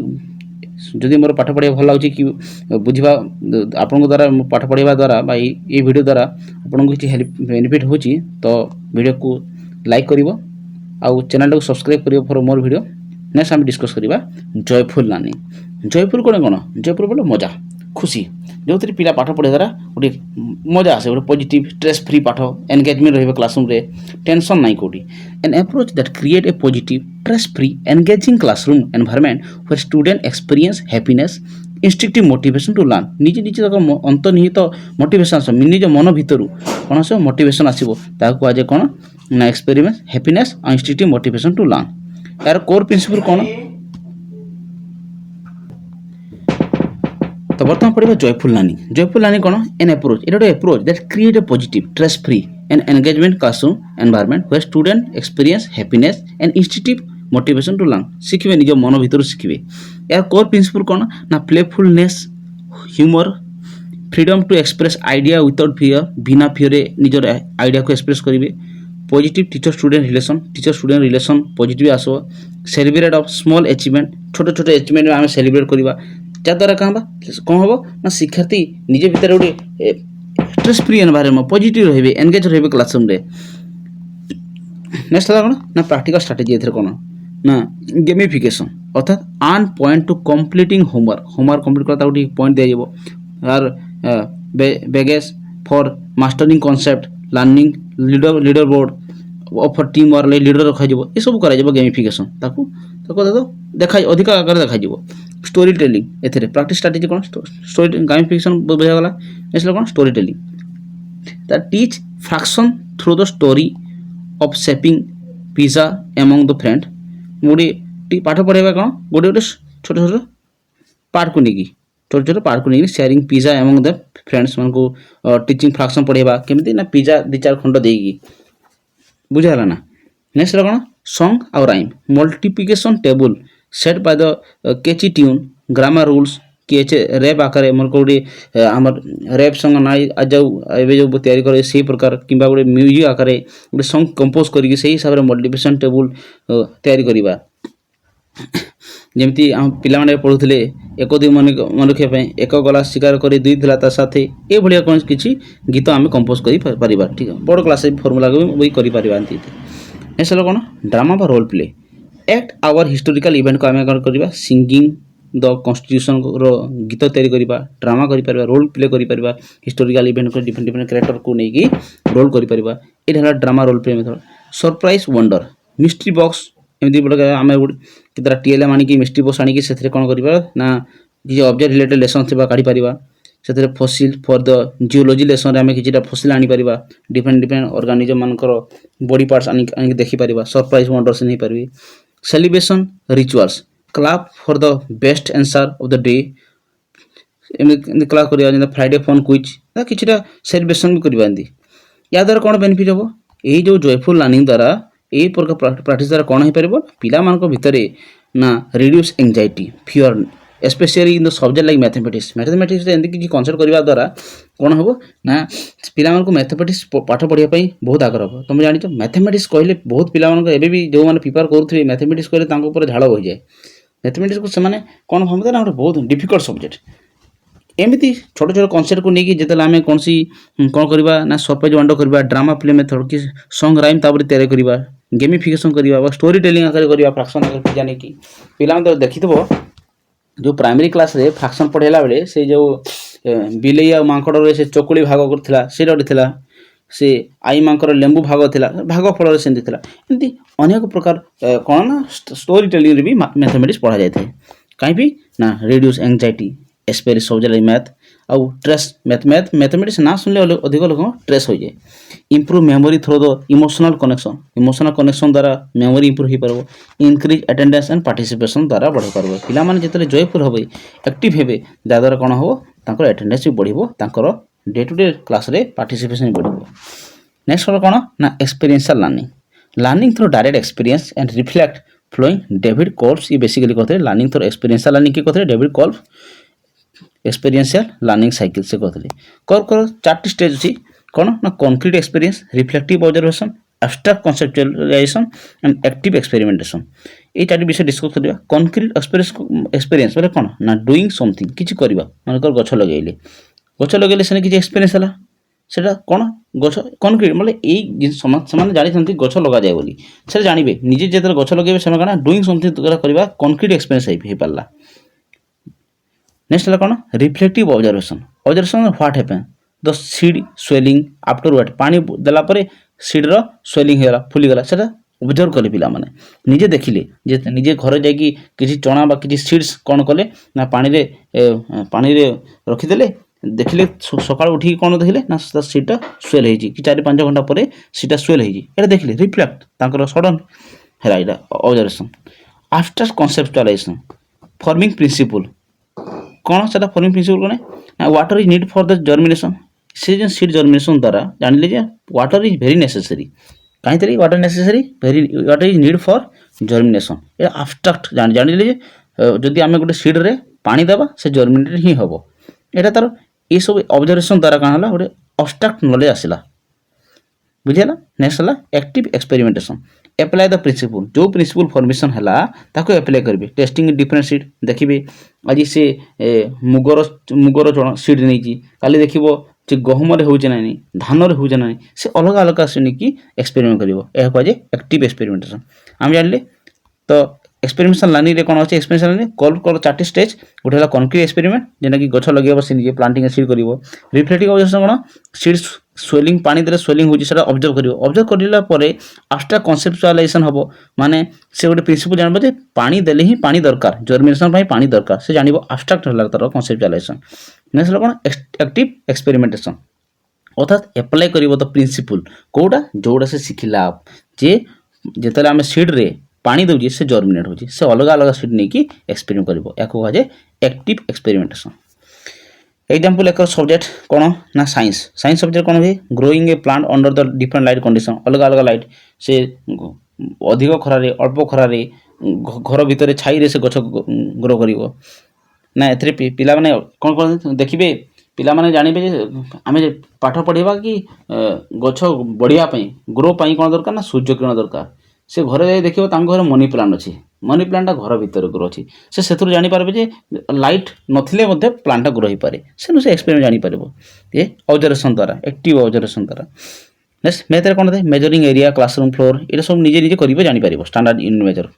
जदि मोर पाठ पढ़ा भल लगे कि बुझा आपण द्वारा पाठ पढ़ा द्वारा ये वीडियो द्वारा आपन को किसी हेल्प बेनिफिट हो तो वीडियो को लाइक करिवो आउ चैनल को सब्सक्राइब करिवो फॉर मोर वीडियो नेक्स्ट हम डिस्कस करवा जयफुल लर्निंग जयफुल कौन जयफुल बोले मजा खुशी जो पिला पाठ पढ़ा द्वारा गोटे मजा आसे गोटे पॉजिटिव स्ट्रेस फ्री पाठ एंगेजमेंट रहिबा क्लासरूम रे टेंशन नाही कोठी an approach that create a positive stress free engaging classroom environment where student experience happiness instinctive motivation to learn निजे निजे अंतर्निहित मोटिवेशन आस निज मन भितर कौन आस मोटिवेशन आसो ताकू आज कौन ना एक्सपीरियंस हैप्पीनेस और इंस्टिंक्टिव मोटिवेशन टू लर्न यार कोर प्रिंसिपल कौन तो बर्तमान पढ़ा जयफुल लर्निंग कौन एन अप्रोच ये गोटे approach that create a positive stress free and engagement classroom environment where student experience happiness and instinctive motivation to learn शिखिबे निज मन भितर शिखिबे यार कोर प्रिंसिपल कौन ना playfulness humour freedom to express idea without fear बिना फियर निजर आइडिया को एक्सप्रेस करेंगे positive teacher student relation positive आसो सेलिब्रेट ऑफ स्मॉल अचीवमेंट छोट छोट अचीवमेंट आम सेलिब्रेट करवा जद्वारा कौन हम ना शिक्षार्थी निजे भितर गोटे स्ट्रेस फ्री एनवायरनमेंट पॉजिटिव रही एंगेज रही क्लासरूम रे नेक्स्ट है कौन ना प्रैक्टिकल स्ट्रेटेजी ए कौन ना गेमिफिकेशन अर्थात आन point two completing homework complete करता गोटे पॉइंट दिया यार baggage for mastering concept learning leader board for team work leader रखा ये सब कर गेमिफिकेशन ताकू देखा अधिक आकार देखा story telling a practice strategy कौन स्टोरी गेमिफिकेशन बुझागला नेक्स्ट कौन story telling that teach fraction through the story of shaping pizza among the friend गोटे पाठ पढ़ाइबा कौन गोटे गोटे छोट छोट पार्ट को लेकिन छोट पार्ट को लेकिन sharing pizza among the friends मान को टीचिंग फ्रैक्शन पढ़ाइबा केमती ना पिज्जा 2-4 खंड देगी बुझाला ना नेक्स्ट कौन सॉन्ग और rhyme multiplication table set by the catchy tune grammar rules किए रैप आकार मन को गोटे आमर रैप सॉन्ग ना आज जाऊ एवं जो तैयारी करे से प्रकार कि गोटे म्यूजिक आकार गोटे सॉन्ग कंपोज करके से हिसाब से मल्टीप्लिकेशन टेबल तैयारी करवा जमती आम पिलाने पढ़ुले एक दुई मन रखा एक गला शिकार कर दुई थिला ता साथे ए भलिया कौन किसी गीत आम कंपोज कर पारिबा ठीक है बड़ क्लास फॉर्मूला को भी कर पारिबा नेक्स्ट कौन ड्रामा बा role play act our historical event को आम करवा सिंगिंग द कॉन्स्टिट्यूशन रो गीत तैयारी करवा ड्रामा कर रोल प्ले कर हिस्टोरिकल इवेंट को डिफरेंट डिफरेंट कैरेक्टर को लेकिन रोल कर ये drama role play method surprise wonder mystery box एमती बड़े आम गोटे टीएलएम आनिकी मिस्ट्री बॉक्स आनिकी से कौन करवा ना किसी ऑब्जेक्ट रिलेटेड लेसन थी काढ़ी पारिबा से फसिल फॉर द जियोलॉजी लेसन आम कि फसिल आनीपर डिफरेंट डिफरेंट ऑर्गेनिजम मानकर बॉडी पार्ट्स आनी देखिपर सरप्राइज वंडर से नहीं पारि celebration rituals clap for the best answer of the day class कर फ्राइडे फन क्विज कि सेलिब्रेशन भी करवा या द्वारा कौन बेनिफिट हम यही जो जयफुल लर्निंग द्वारा यही प्रकार प्रैक्टिस द्वारा कौन हो पार पिला भितर ना reduce anxiety fear specially in the subject like mathematics एमती किसी कनसेप्ट करने द्वारा कौन हम ना पिला मैथमेटिक्स पाठ पढ़ाई बहुत आग्रह हम तुम जान मैथमेटिक्स कहले बहुत पिला भी जो मैंने प्रिपेयर करुवे मैथमेटिक्स कहले झाड़ हो जाए मैथमेटिक्स को से कौन भावते ना गोटे बहुत डिफिकल्ट सब्जेक्ट एमती छोट छोट कनसेप्ट को लेकिन जिते आम कौन सी कौन करवा ना सरप्राइज वंडर करवा ड्रामा प्ले मेथड कि सॉन्ग राइम तापर तैयारी करवा गेमिफिकेशन करवा स्टोरी टेलिंग आकार करवा फ्रैक्शन आकार पिजा नहीं कि पिला देखी जो प्राइमरी क्लास रे फ्रैक्शन पढ़ेला बेले से जो बिलई आ मांकड़ से चकुली भाग करथिला से गोटे थिला से आई मांकर लेंबू भाग थिला भाग फल से एमती अनेक प्रकार कौन ना स्टोरी टेलिंग भी मैथमेटिक्स पढ़ा जाए कहीं भी ना reduce anxiety specially subject math आउ ट्रेस मैथमेटिक्स ना सुनले अधिक लोक ट्रेस हो जाए improve memory through the emotional connection द्वारा मेमोरी इम्प्रूव हो पार इनक्रिज अटेंडेंस एंड पार्टिसिपेशन द्वारा बढ़ी पार पिला जिते जयफुल हे एक्टिव हे जद्वारा कौन हम अटेंडेंस भी बढ़ो डे टू डे क्लास रे पार्टिसिपेशन भी बढ़ो नेक्स्ट कौन ना experiential learning through direct experience and reflect following David Kolb ये बेसिकली कहते लर्निंग थ्रू एक्सपीरियंशियल लर्निंग किए कहते David Kolb experiential learning cycle से कहते कर 4टी स्टेज अच्छी कौन ना concrete experience reflective observation abstract conceptualisation and active experimentation ये 4टी विषय डिस्कस करवा कॉन्क्रीट एक्सपीरियंस बोले कौन ना डूइंग समथिंग किसी करवा मानकर गछ लगेले से किसी एक्सपीरियंस है सेटा कौन गछ कॉन्क्रीट मतलब यही से जानते गछ लग जाए बोली से जानवे निजे जो गछ लगे से कौन डूइंग समथिंग करवा कॉन्क्रीट एक्सपीरियंस हो पारा नेक्स्ट है कौन reflective observation what happen the seed swelling after wet पानी देला परे सीड्र स्वेलिंग होगा फुलीगला सेटा ऑब्जर्व कले पिलामाने निजे देखिले जे निजे घर जाकि किसी चना बा किसी सीड्स कौन कले ना पानी रे रखिदेले देखिले सकाळ उठी कौन देखिले ना सीटा स्वेल होइछि कि 4-5 घंटा पर सीटा स्वेल होइछि एटा देखिले रिफ्लेक्ट तांकर सडन हेला एटा observation after conceptualization forming principle कौन सेटा फॉर्मिंग प्रिंसिपल कोने ना water is need for the germination से जो सीड जर्मिनेशन द्वारा जानिले जे वाटर इज वेरी नेसेसरी कहीं तरी water necessary very water is need for germination ये abstract जानिले जे जदि आमे गोटे सीड रे पानी देबा से जर्मिनेट ही हबो एटा तार ये सब ऑब्जर्वेशन द्वारा कान हला गोटे abstract नॉलेज आसिला बुझिला नेक्स्ट हला active experimentation apply the principle जो प्रिंसिपल फॉर्मेशन हला ताको एप्लाई करबे टेस्टिंग डिफरेंट सीड देखिबे आज से मुगर सीड नहीं की काली देखिबो जे गहुम रे होउछ ना नहीं धान रे होउछ ना नहीं से अलग अलग आसनी की एक्सपेरिमेंट करिवो एहा कह जे एक्टिव एक्सपेरिमेंटेशन हम जानले तो एक्सपेरिमेंटेशन लार्निंग रे कोन अछि एक्सपेरिमेंटेशन लार्निंग कॉल कर 4टी स्टेज गोटे हला कॉन्क्रीट एक्सपेरिमेंट जेना कि गछ लगेबो से निजे प्लांटिंग सीड करिवो रिफ्लेक्टिव ऑब्जर्वेशन कोन सीड स्वेलिंग पानी देले स्वेलिंग होउछ सेटा ऑब्जर्व करिला परे आफ्टर कॉन्सेप्चुअलाइजेशन हबो माने से गोटे प्रिंसिपल जानबो जे पानी देले ही पानी दरकार जर्मिनेशन भाई पानी दरकार से जानिबो एब्स्ट्रैक्ट हला तार कॉन्सेप्चुअलाइजेशन नेक्स्ट हला कोन एक्टिव एक्सपेरिमेंटेशन अर्थात एप्लाई करिवो द प्रिंसिपल कोडा जोडा से सिखिला जे जेतले आमे सीड रे पानी दउजी से जर्मिनेट होजी से अलग अलग सीड नै कि एक्सपेरिमेंट करिवो याको कह जे एक्टिव एक्सपेरिमेंटेशन एग्जांपल एक सब्जेक्ट कोन ना साइंस सब्जेक्ट कोन है growing A plant under the different light condition अलग अलग लाइट से अधिक खरा रे अल्प खरा रे घर भीतर छाई रे से गछ ग्रो करिवो ना एथरे पिला माने कोन कोन देखिबे पिला माने जानिबे जे आमे पाठ पढिबा कि गछ बढ़िया पई ग्रो पई कोन दरकार ना सूर्य किरण दरकार से घरे जाई देखिबो तांग घर मनी प्लांट अछि मनी प्लांट घर भीतर ग्रो अछि से सेथुर जानि पारबे जे लाइट नथिले मध्ये प्लांट ग्रो होई पारे से एक्सपेरिमेंट जानि पारबो ए ऑब्जर्वेशन द्वारा एक्टिव ऑब्जर्वेशन द्वारा नेक्स्ट मेथड कोन दे मेजरिंग एरिया क्लासरूम फ्लोर एटा सब निजे निजे करिवे जानि पारबो स्टैंडर्ड यूनिट मेजर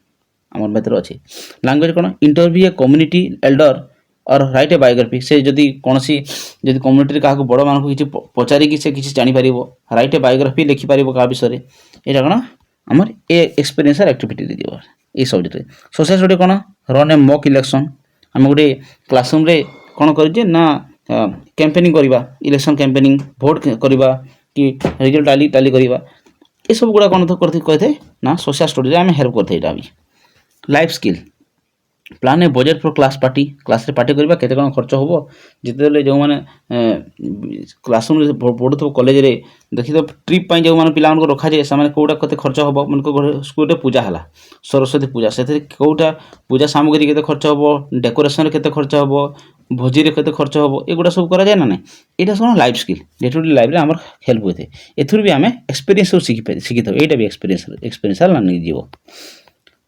हमर मेथड अछि language cone interview a community Elder और राइट ए बायोग्राफी से जदि कोनसी जदि कम्युनिटी का बड़ मान को किछि पचारि कि से किछि जानि पारिबो राइट ए बायोग्राफी लिखि पारिबो का विषय रे एटा कोन हमर ए एक्सपीरियंसर एक्टिविटी दे दिबो ए सब्जेक्ट रे सोशल स्टडी कोन रन ए मॉक इलेक्शन हम गोटे क्लासरूम रे कोन करि जे ना कैंपेनिंग करिबा इलेक्शन कैंपेनिंग वोट करिबा कि रिजल्ट टाली करिबा ए सब गुडा कोन तो करथि कहथे ना सोशल स्टडी रे हम हेल्प करथे एटा भी life skill plan A budget for class रे पार्टी करबा केते कोन खर्च होबो जितेले जो माने क्लासरूम रे पढुथो कॉलेज रे देखि तो ट्रिप पई जो माने पिला मन को रखा जे सामाने कोडा कते खर्च होबो मन को स्कूल रे पूजा हला सरस्वती पूजा सेते कोडा पूजा सामग्री केते खर्च होबो डेकोरेशन रे केते खर्च होबो भोजी रे केते खर्च होबो एगुडा सब करा जाय ना नै एटा सोन life skill day to day life रे हमर हेल्प होते एथुर भी हमें एक्सपीरियंस सिखिथो एटा भी एक्सपीरियंस लानी जीवो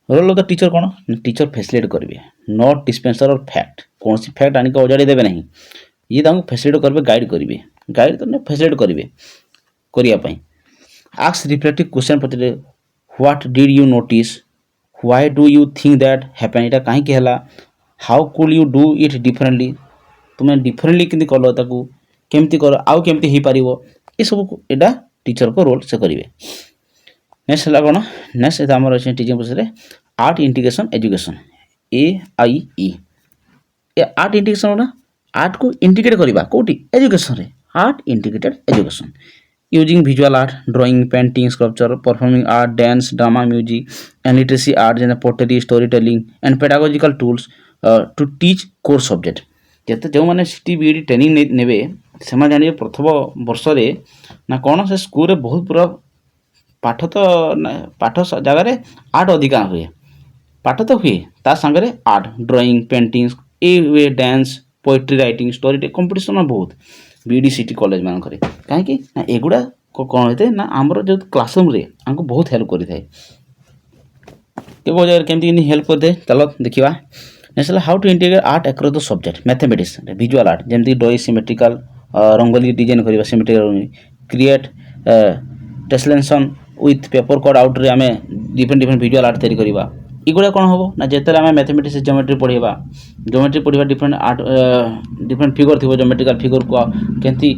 रोल ऑफ द टीचर कौन टीचर फैसिलिटेट करेंगे नॉट डिस्पेंसर और फैक्ट कौन सी फैक्ट आनिक उजाड़ी देवे नहीं ये फैसिलिटेट करेंगे गाइड तो नहीं फैसिलिटेट करेंगे करने आस्क रिफ्लेक्टिव क्वेश्चन पचारे what did you notice why do you think that happen एटा कहीं है how could you do it differently तुम्हें डिफरेंटली केमती कल ताकू केमती कर आउ केमती हो पार ये सब एटा टीचर को रोल से करेंगे नेक्स्ट है कौन नेक्स्ट आम अच्छे teaching process art integration education AIE art integration ना आर्ट को इंटीग्रेट करवा कौटी एजुकेशन रे art integrated education using visual art drawing painting sculpture performing art dance drama music and literacy art जेना pottery storytelling and pedagogical tools to teach core subject जेते जो माने CTBED training नेबे से जानिए प्रथम वर्ष रे ना कौन से स्कूल रे बहुत पूरा पाठ तो पाठ जगह आर्ट अधिका हुए पाठ तो हुए ता संगे आर्ट ड्राइंग पेंटिंग ए dance poetry writing story competition बहुत BDCT कॉलेज मान करे कहीं एगुड़ा कौन होते ना आमर जो क्लासरूम रे हमको बहुत हेल्प करि थाए केबो जगह केमती हेल्प कर दे चलो देखिबा next how to integrate art across the subject mathematics visual art जेमती ड्राइंग सिमेट्रिकल रंगोली डिजाइन करबा symmetrical create tessellation with paper cut out रे हमें डिफरेंट विजुअल आर्ट तैयारी करबा ଏଗୁଡ଼ା କ'ଣ ହେବ ନା ଯେତେବେଳେ ଆମେ ମ୍ୟାଥମେଟିକ୍ସ ଜିଓମେଟ୍ରି ପଢ଼ିବା डिफरेंट आर्ट डिफरेंट फिगर थी जियोमेट्रिकल फिगर को केमती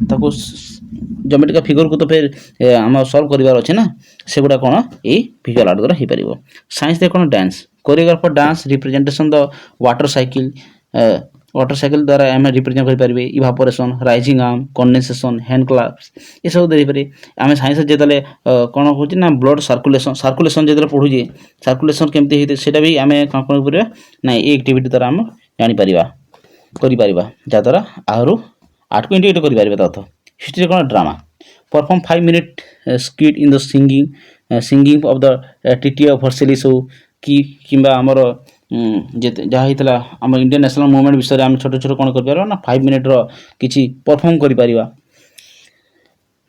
ताको जियोमेट्रिकल फिगर को तो फिर आम सल्व करार अच्छे ना से गुड़ा कौन ये विजुअल आर्ट द्वारा हो पार। साइंस कौन dance choreographer dance representation the water cycle द्वारा आम रिप्रेजेंट करेंगे evaporation rising arm condensation hand claps ये सब देखिए आम साइंस जिते कौन हो ब्लड सर्कुलेशन जो पढ़ुचे सर्कुलेशन केमती होते हैं भी आम कौन कर ना ये एक्टिविटी द्वारा आम जापर जहाँद्वारा आहर आर्ट को इंटीग्रेट कर अर्थ। हिस्ट्री कौन drama perform 5 minute skit in the singing of the टीटी ऑफ हर्सेलिस हो कि आमर जहाँ होता आम इंडियन नेशनल मूवमेंट विषय आम छोट छोट कौन कर ना 5 मिनट किसी परफॉर्म कर।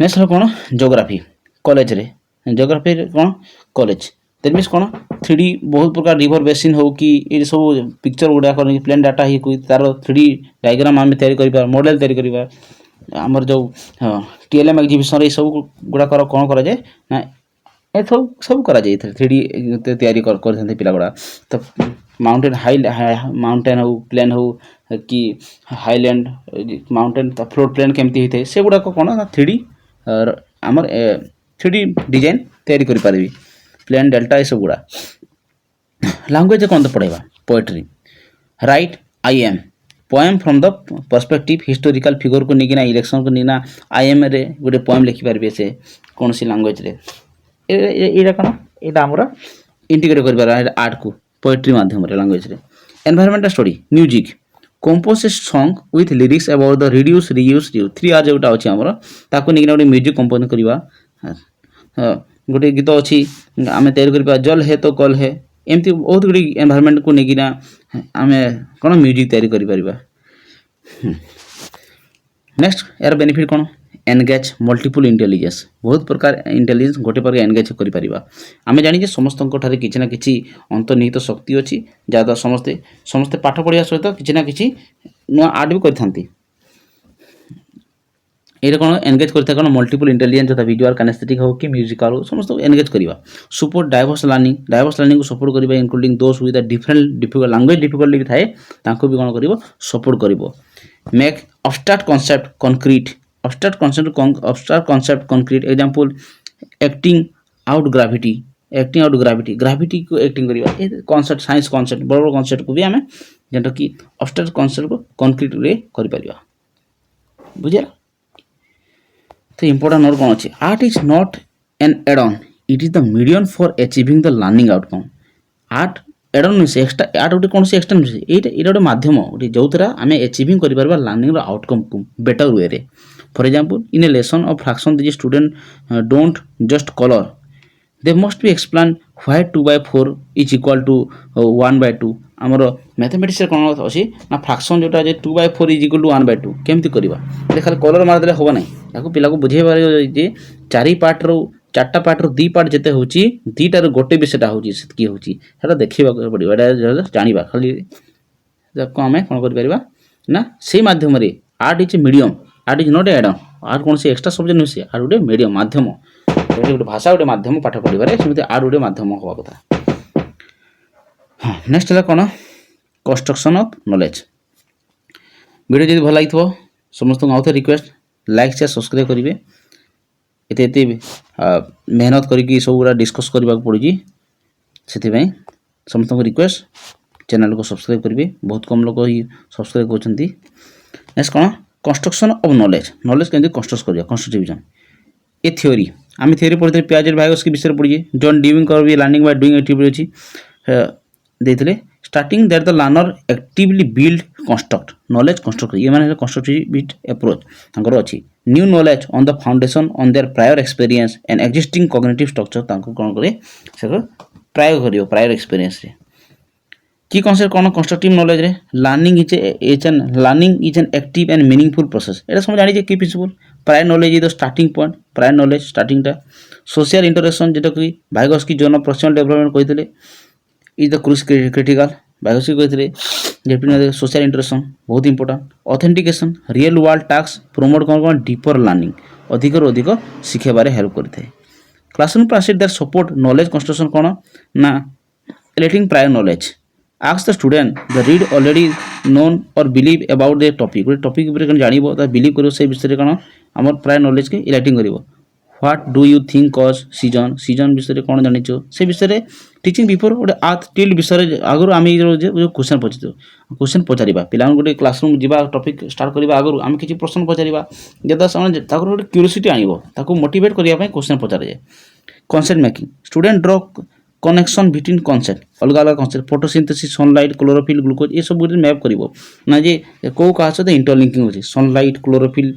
नेक्स्ट कौन जियोग्राफी कॉलेज रे जियोग्राफी कौन कॉलेज दैट मीन्स कौन 3D बहुत प्रकार रिवर बेसिन हो कि ये सब पिक्चर गुड़ा प्लेन डाटा ही तार 3D डायग्राम आम तैयारी मॉडल तैयारी आमर जो TLM एग्जीबिशन ये सब गुड़ाक कौन कराए ना ये सब करा 3D तैयारी कर पिला गुड़ा तो माउंटेन माउंटेन हो प्लेन हो कि हाईलैंड माउंटेन फ्लोट प्लेन केमती होता है से गुड़ाक कौन 3D आमर 3D डिजाइन तैयारी करें प्लेन डेल्टा ये सब गुड़ा। लैंग्वेज कौन तो पढ़ेगा poetry right IM poem from the perspective historical figure को लेकिन इलेक्शन को लेकिन IM रे गोटे पोएम लिखिपारे से कौन सी लैंग्वेज रे ये कौन यहाँ आमर इंटीग्रेट कर आर्ट को पोएट्री माध्यम लैंग्वेज रे। Environmental study music compose a song with lyrics about the reduce reuse 3R जोटा अच्छी आमर ताको लेकिन गोटे म्यूजिक कंपोज करवा गोटे गीत अच्छी आम तैयारी कर जल है तो कल है एमती बहुत गुड़ी एनवायरमेंट को लेकिन आम कौन म्यूजिक तैयारी कर। नेक्स्ट यार बेनिफिट कौन एनगेज मल्टीपल इंटेलिजेंस बहुत प्रकार इंटेलिजेंस गोटे प्रकार एनगेज कर आम जानी समस्त किसी ना कि अंतर्निहित शक्ति अच्छी जहाँद्वारा समस्ते समस्ते पाठ पढ़ा सहित किसी ना कि नुआ आर्ट भी करते ये कौन एनगेज करता कौन मल्टीपल इंटेलिजेंस जो विजुअल कानेस्थेटिक हो कि म्यूजिकल हो समस्त एनगेज करवा। सपोर्ट डाइवर्स लर्निंग को सपोर्ट करवा including those with different difficult language difficulty भी थाए तांको भी कौन कर सपोर्ट कर। Make abstract concept concrete example acting out gravity को एक्टिंग करवा कॉन्सेप्ट साइंस कॉन्सेप्ट बड़ बड़ कॉन्सेप्ट को भी आम जेनटा कि अब्स्ट्रैक्ट कॉन्सेप्ट को कंक्रीट रे कर बुझे। तो इम्पोर्टेंट नोट कौन अच्छे art is not an add on it is the medium for achieving the learning outcome. Art add on नुहे एक्सट्रा आर्ट गोटे कौन एक्सट्रा नुहे ये गोटे मध्यम गोटे जो आम अचीविंग कर लर्निंग आउटकम को बेटर वे रे। For example in a lesson of fraction the student don't just colour they must be explain why 2/4 is equal to 1/2 आमर मैथमेटिक्स कौन अच्छी ना फ्रैक्शन जोटा 2/4 इज इक्वल टू 1/2 केमती करवा खाली कलर मारदे हम ना या पिला को बुझे जे 4 पार्ट रो 4टा पार्ट रो 2 पार्ट जिते हो 2टार गोटे भी सेटा हो देखा पड़ो ये जाना खाली आम कौन कर ना से मध्यम art is medium art is not add on art कौन से एक्सट्रा सब्जेक्ट नुहे आर्ट गोटे मीडियम मध्यम गोटे भाषा गोटे मध्यम पाठ पढ़े सेमती आर्ट गोटे मध्यम हवा कथा। हाँ नेक्स्ट है कौन कंस्ट्रक्शन ऑफ नॉलेज वीडियो जब भल लगी समस्त आउ थे रिक्वेस्ट लाइक शेयर सब्सक्राइब करेंगे एते मेहनत करके सब गुड़ा डिस्कस करने पड़ी से समस्त रिक्वेस्ट चैनल को सब्सक्राइब करेंगे बहुत कम लोग ही सब्सक्राइब कर। नेक्स्ट कौन कंस्ट्रक्शन ऑफ नॉलेज केमती कंस्ट्रक्ट करिया कंस्ट्रक्टिविजन ये थ्योरी आम थ्योरी पढ़ते पियाजेट भाइगस्की विषय पढ़िए जॉन ड्यूइंग कर भी लर्निंग बाय डूइंग एक्टिविटी अच्छी देते starting that the learner actively build construct knowledge construct ये मैंने कंस्ट्रक्टिव अप्रोच तांकर अच्छी new knowledge on the foundation on their prior experience and existing cognitive structure तांको कौन करे से प्रायर करियो प्रायर एक्सपीरियंस रे की कॉन्सेप्ट कौन कंस्ट्रक्टिव नॉलेज रे learning is an active and meaningful process एटा सब जानी की principle prior knowledge is the starting point prior knowledge starting टा सोशल इंटरेक्शन जेटा कि भाइगस्की जोन पर्सनल डेवलपमेंट कहते इज द क्रिटिकल भाइगस्की कहते सोशल इंटरेक्शन बहुत important authentication real world task promote कौन डीपर लर्निंग अधिक अधिक शिखेबारे हेल्प करते classroom proceed that support knowledge construction कौन ना Relating prior knowledge. Ask the student the read already known or believe about the topic. गोटे topic ऊपर कौन जानिबो ता बिलीव करियो से विषय रे कोन हमर प्राय नॉलेज के इलाइटिंग करिवो. What do you think cause season विषय रे कोन जानिचो से विषय रे टीचिंग बिफोर गोटे आत टिल विषय रे आगु आमे जो क्वेश्चन पछितो क्वेश्चन पचारिबा पिला गोटे क्लासरूम जिबा टॉपिक स्टार्ट करिबा आगु आमे किछि प्रश्न पचारिबा जदा समय ताको गोटे क्यूरियोसिटी आनिबो ताको मोटिवेट करिया पय क्वेश्चन पचारे जाय. Concept making. Student draw connection between concept अलग अलग concept photosynthesis sunlight chlorophyll glucose ये सब गुटे मैप करिवो ना जे को का सहित इंटरलिंकिंग होची sunlight chlorophyll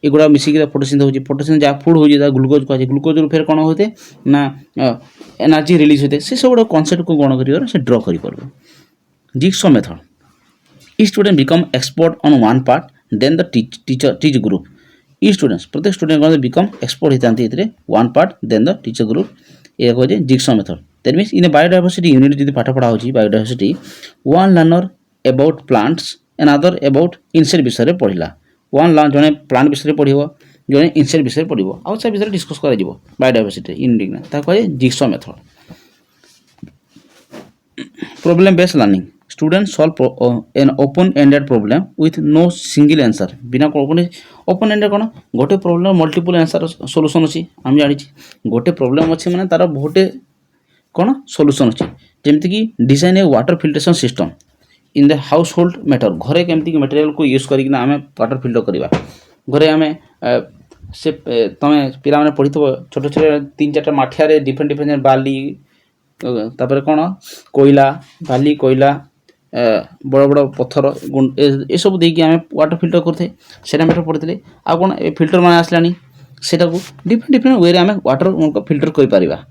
एगुड़ा मिसी के फोटोसिंथेसिस होची फोटोसिंथेसिस जा फूड होची ता ग्लूकोज को ग्लूकोज रो फिर कोन होते ना एनर्जी रिलीज होते से सब गुटे कांसेप्ट को कोन करियो से ड्रॉ करि परबो. Jigsaw method. Each student become expert on one part then the teach group. Each students प्रत्येक स्टूडेंट को become expert हितांती इतरे one part then the teacher group ये को जे jigsaw method. That means in a biodiversity unit जदि पाठ पढ़ा होची biodiversity one learner about plants another about insect विषय रे पढ़िला. one learn जने प्लांट विषय रे पढ़िबो जने इंसेक्ट विषय रे पढ़िबो आ से विषय डिस्कस करा जिवो biodiversity यूनिट ना ता को जे jigsaw method. Problem based learning. Students solve an open-ended problem with no single answer. बिना कोने open-ended कोन गोटे प्रॉब्लम मल्टीपल आंसर सॉल्यूशन अछि हम जानि छी गोटे प्रॉब्लम अछि माने तारा बहुते कोन सॉल्यूशन अछि जेमति कि design A water filtration system in the house hold matter घरे केमति कि मटेरियल को यूज करी ना हमें वाटर फिल्टर करबा घरे हमें से तमे पिला माने पढितो छोट छोट तीन चारटा माठिया रे डिफरेंट बाली तापर कोन कोइला बाली कोइला बड़ बड़ पत्थर ए सब देकी हमें वाटर फिल्टर करथे सेटा मैटर पड़ते आ कोन ए फिल्टर माने आसलानी सेटा को डिफरेंट वे रे हमें वाटर को फिल्टर करि परिबा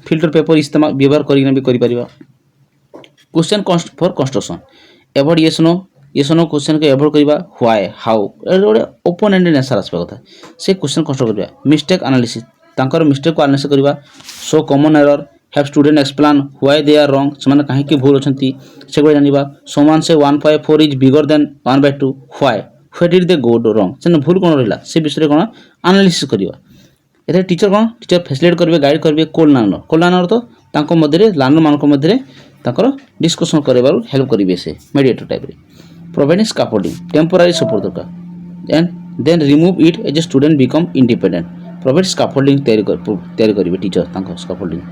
फिल्टर पेपर इस्तेमाल व्यवहार करिना भी करि परिबा. Question for construction avoid yes no question के एवॉइड करिबा व्हाई हाउ ए ओपन एंडेड आंसर आसबा कथा से क्वेश्चन कंस्ट्रक्ट करिबा. मिस्टेक एनालिसिस तांकर मिस्टेक को एनालिसिस करिबा. So common error have student explain why they are wrong से माने काहे कि भूल अछंती से को जानिबा. सोमान से 1/4 is bigger than 1/2 why did they go wrong से भूल कोन रहला से विषय कोन एनालिसिस करिबा. एथे टीचर कोन टीचर फैसिलिटेट करबे गाइड करबे कोल लानर तो तांको मध्यरे लानर मानको मध्यरे ताकर डिस्कशन करबार हेल्प करिवे से मीडिएटर टाइप रे. प्रोवाइडिंग स्कैफोल्डिंग टेम्पोररी सपोर्ट दरकार and then remove it as a student become independent. Provide scaffolding तैयारी करिवे टीचर तांको स्कैफोल्डिंग.